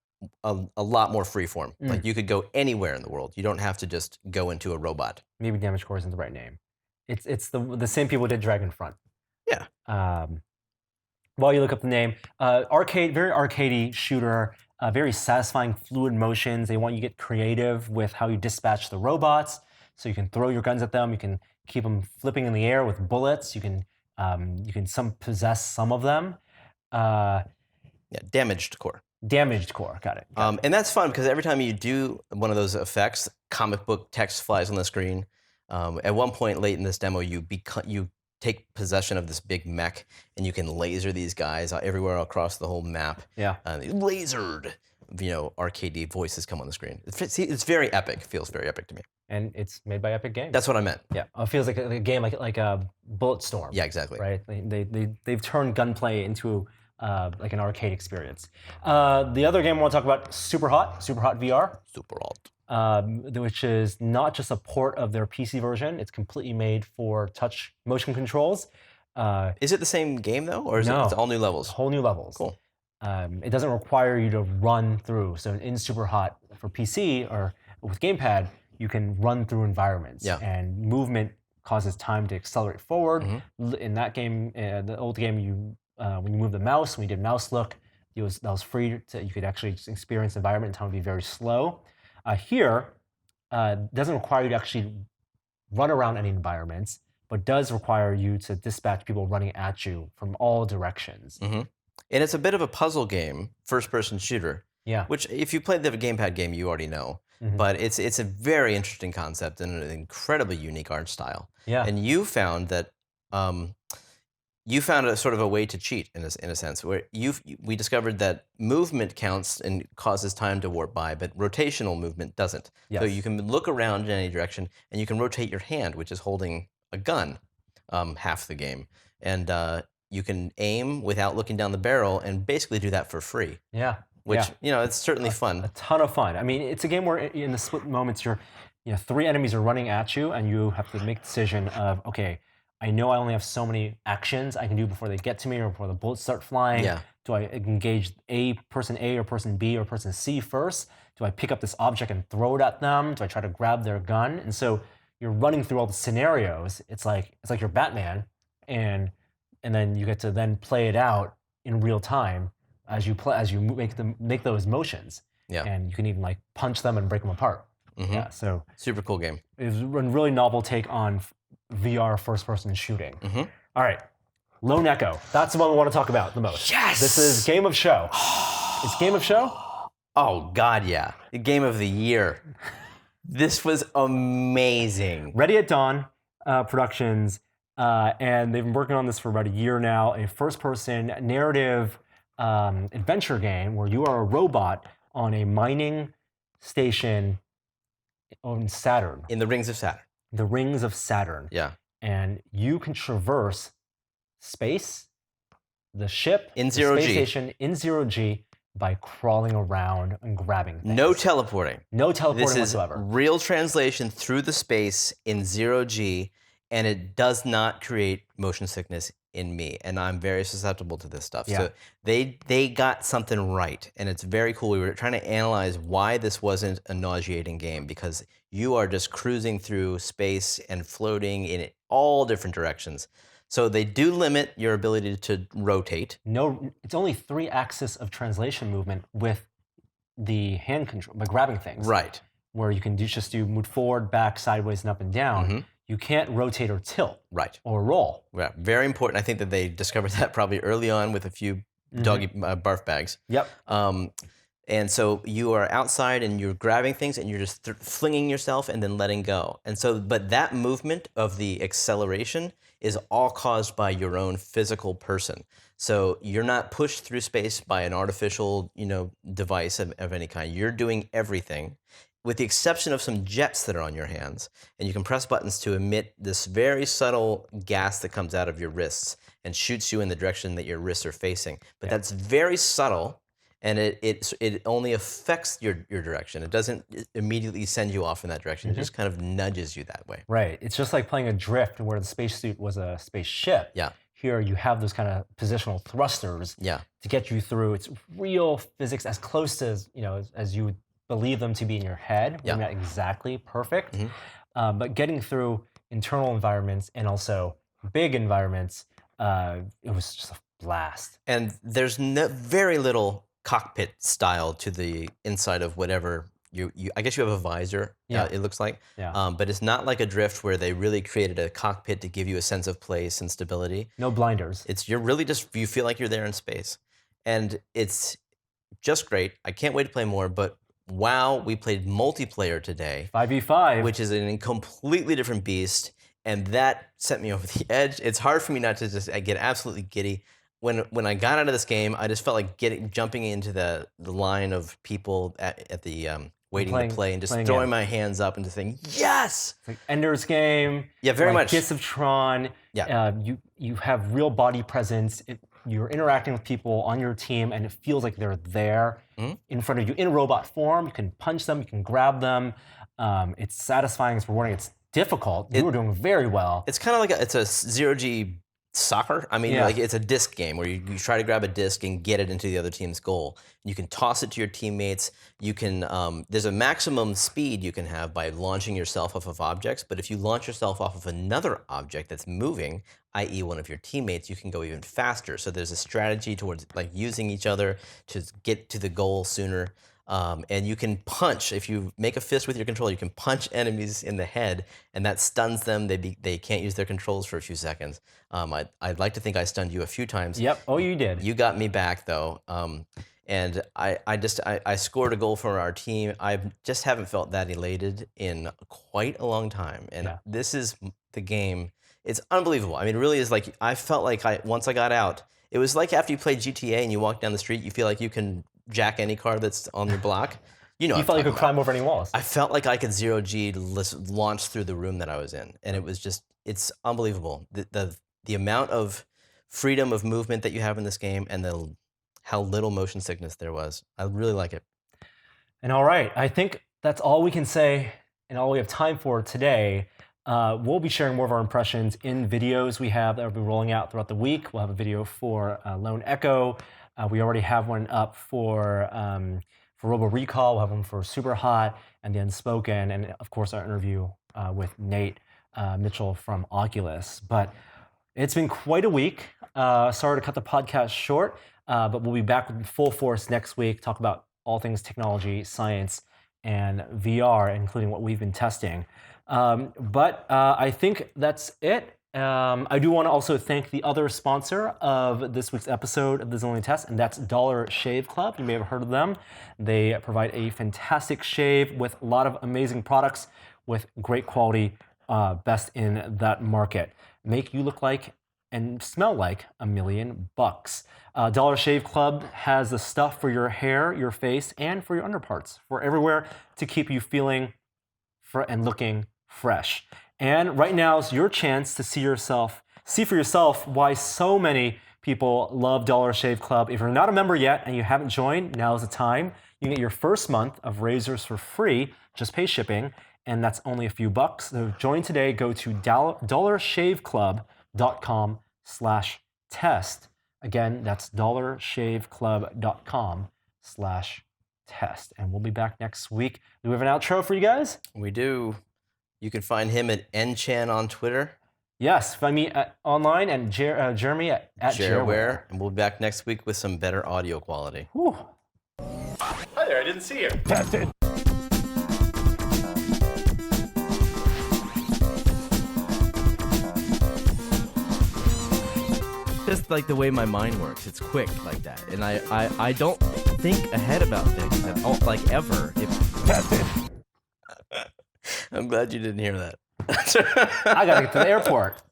a lot more freeform. Like you could go anywhere in the world. You don't have to just go into a robot. Maybe Damage Core isn't the right name. It's the same people who did Dragonfront. Yeah. While you look up the name, very arcadey shooter, very satisfying fluid motions. They want you to get creative with how you dispatch the robots. So you can throw your guns at them. You can keep them flipping in the air with bullets. You can possess some of them. Damaged Core. Damaged Core, got it. And that's fun because every time you do one of those effects, comic book text flies on the screen. At one point late in this demo, you take possession of this big mech, and you can laser these guys everywhere across the whole map. Yeah. Lasered, arcade voices come on the screen. It's very epic. It feels very epic to me. And it's made by Epic Games. That's what I meant. Yeah, it feels like a game like a Bulletstorm. Yeah, exactly. Right. They've turned gunplay into like an arcade experience. The other game I want to talk about, Superhot VR. Super alt. Which is not just a port of their PC version. It's completely made for touch motion controls. Is it the same game though, or is No. it all new levels? Whole new levels. Cool. It doesn't require you to run through. So in Superhot for PC or with Gamepad, you can run through environments. Yeah. And movement causes time to accelerate forward. Mm-hmm. In that game, the old game, when you move the mouse, when you did mouse look, that was free. You could actually just experience the environment, and time would be very slow. Here, it doesn't require you to actually run around any environments, but does require you to dispatch people running at you from all directions. Mm-hmm. And it's a bit of a puzzle game, first-person shooter. Yeah. Which, if you played the gamepad game, you already know. Mhm. But it's a very interesting concept and an incredibly unique art style. Yeah. And you found that you found a sort of a way to cheat in a sense, where we discovered that movement counts and causes time to warp by, but rotational movement doesn't. Yes. So you can look around in any direction, and you can rotate your hand, which is holding a gun, half the game, and you can aim without looking down the barrel, and basically do that for free. Yeah. Which yeah. it's certainly fun. A ton of fun. I mean, it's a game where in the split moments, three enemies are running at you, and you have to make the decision of, okay, I know I only have so many actions I can do before they get to me or before the bullets start flying. Yeah. Do I engage person A or person B or person C first? Do I pick up this object and throw it at them? Do I try to grab their gun? And so you're running through all the scenarios. It's like you're Batman, and then you get to then play it out in real time as you make those motions. Yeah. And you can even like punch them and break them apart. Mm-hmm. Yeah. So Super cool game. it was a really novel take on VR first-person shooting. Mm-hmm. All right, Lone Echo. That's the one we want to talk about the most. Yes! This is Game of Show. It's Game of Show? Oh, God, yeah. The game of the year. This was amazing. Ready at Dawn Productions, and they've been working on this for about a year now. A first-person narrative adventure game where you are a robot on a mining station on Saturn. In the Rings of Saturn. The Rings of Saturn. Yeah. And you can traverse space, the ship, In the zero space G. station in 0G by crawling around and grabbing things. No teleporting. No teleporting This is whatsoever. real translation through the space in 0G. and it does not create motion sickness in me, and I'm very susceptible to this stuff. Yeah. So they got something right, and it's very cool. We were trying to analyze why this wasn't a nauseating game, because you are just cruising through space and floating in all different directions. So they do limit your ability to rotate. No, it's only 3 axis of translation movement with the hand control, by grabbing things. Right. Where you can just do move forward, back, sideways, and up and down. You can't rotate or tilt. Right. Or roll. Yeah, very important. I think that they discovered that probably early on with a few doggy barf bags. Yep. And so you are outside and you're grabbing things and you're just flinging yourself and then letting go. And so, but that movement of the acceleration is all caused by your own physical person. So you're not pushed through space by an artificial, device of any kind. You're doing everything, with the exception of some jets that are on your hands. And you can press buttons to emit this very subtle gas that comes out of your wrists and shoots you in the direction that your wrists are facing. But that's very subtle, and it only affects your direction. It doesn't immediately send you off in that direction. It just kind of nudges you that way. Right. It's just like playing Adrift, where the spacesuit was a spaceship. Yeah. Here you have those kind of positional thrusters to get you through. It's real physics, as close to as you would believe them to be in your head. Maybe not exactly perfect, but getting through internal environments and also big environments, it was just a blast. And there's very little cockpit style to the inside of whatever you I guess you have a visor. It looks like. But it's not like Adrift, where they really created a cockpit to give you a sense of place and stability. No blinders. You're really you feel like you're there in space, and it's just great. I can't wait to play more. But wow, we played multiplayer today, 5v5, which is a completely different beast, and that sent me over the edge. It's hard for me not to just get absolutely giddy. When I got out of this game, I just felt like jumping into the line of people at the waiting to play, and just throwing my hands up and just saying, yes! It's like Ender's Game. Yeah, very much. Gifts of Tron. Yeah. You have real body presence. You're interacting with people on your team, and it feels like they're there in front of you in robot form. You can punch them. You can grab them. It's satisfying. It's rewarding. It's difficult. You were doing very well. It's kind of like it's a zero-G soccer. I mean, like it's a disc game where you try to grab a disc and get it into the other team's goal. You can toss it to your teammates. You can there's a maximum speed you can have by launching yourself off of objects. But if you launch yourself off of another object that's moving, i.e. one of your teammates, you can go even faster. So there's a strategy towards like using each other to get to the goal sooner. And you can punch, if you make a fist with your controller, you can punch enemies in the head, and that stuns them. They can't use their controls for a few seconds. I'd like to think I stunned you a few times. Yep. Oh, you did. You got me back though, and I scored a goal for our team. I just haven't felt that elated in quite a long time, and this is the game. It's unbelievable. I mean, it really is. Like, I felt like once I got out, it was like after you played GTA and you walk down the street, you feel like you can jack any car that's on your block. You felt like you could climb over any walls. I felt like I could zero-G launch through the room that I was in, and it was it's unbelievable. The amount of freedom of movement that you have in this game, and how little motion sickness there was. I really like it. And all right, I think that's all we can say and all we have time for today. We'll be sharing more of our impressions in videos we have that will be rolling out throughout the week. We'll have a video for Lone Echo. We already have one up for Robo Recall. We'll have one for Super Hot and the Unspoken, and of course our interview with Nate Mitchell from Oculus. But it's been quite a week. Sorry to cut the podcast short, but we'll be back with full force next week, talk about all things technology, science, and VR, including what we've been testing. But I think that's it. I do want to also thank the other sponsor of this week's episode of the Zillion Test, and that's Dollar Shave Club. You may have heard of them. They provide a fantastic shave with a lot of amazing products with great quality, best in that market. Make you look like and smell like $1,000,000. Dollar Shave Club has the stuff for your hair, your face, and for your underparts, for everywhere to keep you feeling and looking fresh. And right now is your chance to see for yourself why so many people love Dollar Shave Club. If you're not a member yet and you haven't joined, now's the time. You can get your first month of razors for free, just pay shipping. and that's only a few bucks. So join today. Go to dollarshaveclub.com/test. Again, that's dollarshaveclub.com/test. And we'll be back next week. Do we have an outro for you guys? We do. You can find him at nchan on Twitter. Yes, find me online and Jeremy at Jareware. And we'll be back next week with some better audio quality. Whew. Hi there, I didn't see you. Tested. Just like the way my mind works, it's quick like that, and I don't think ahead about things at all, like ever. Tested. I'm glad you didn't hear that. I gotta get to the airport.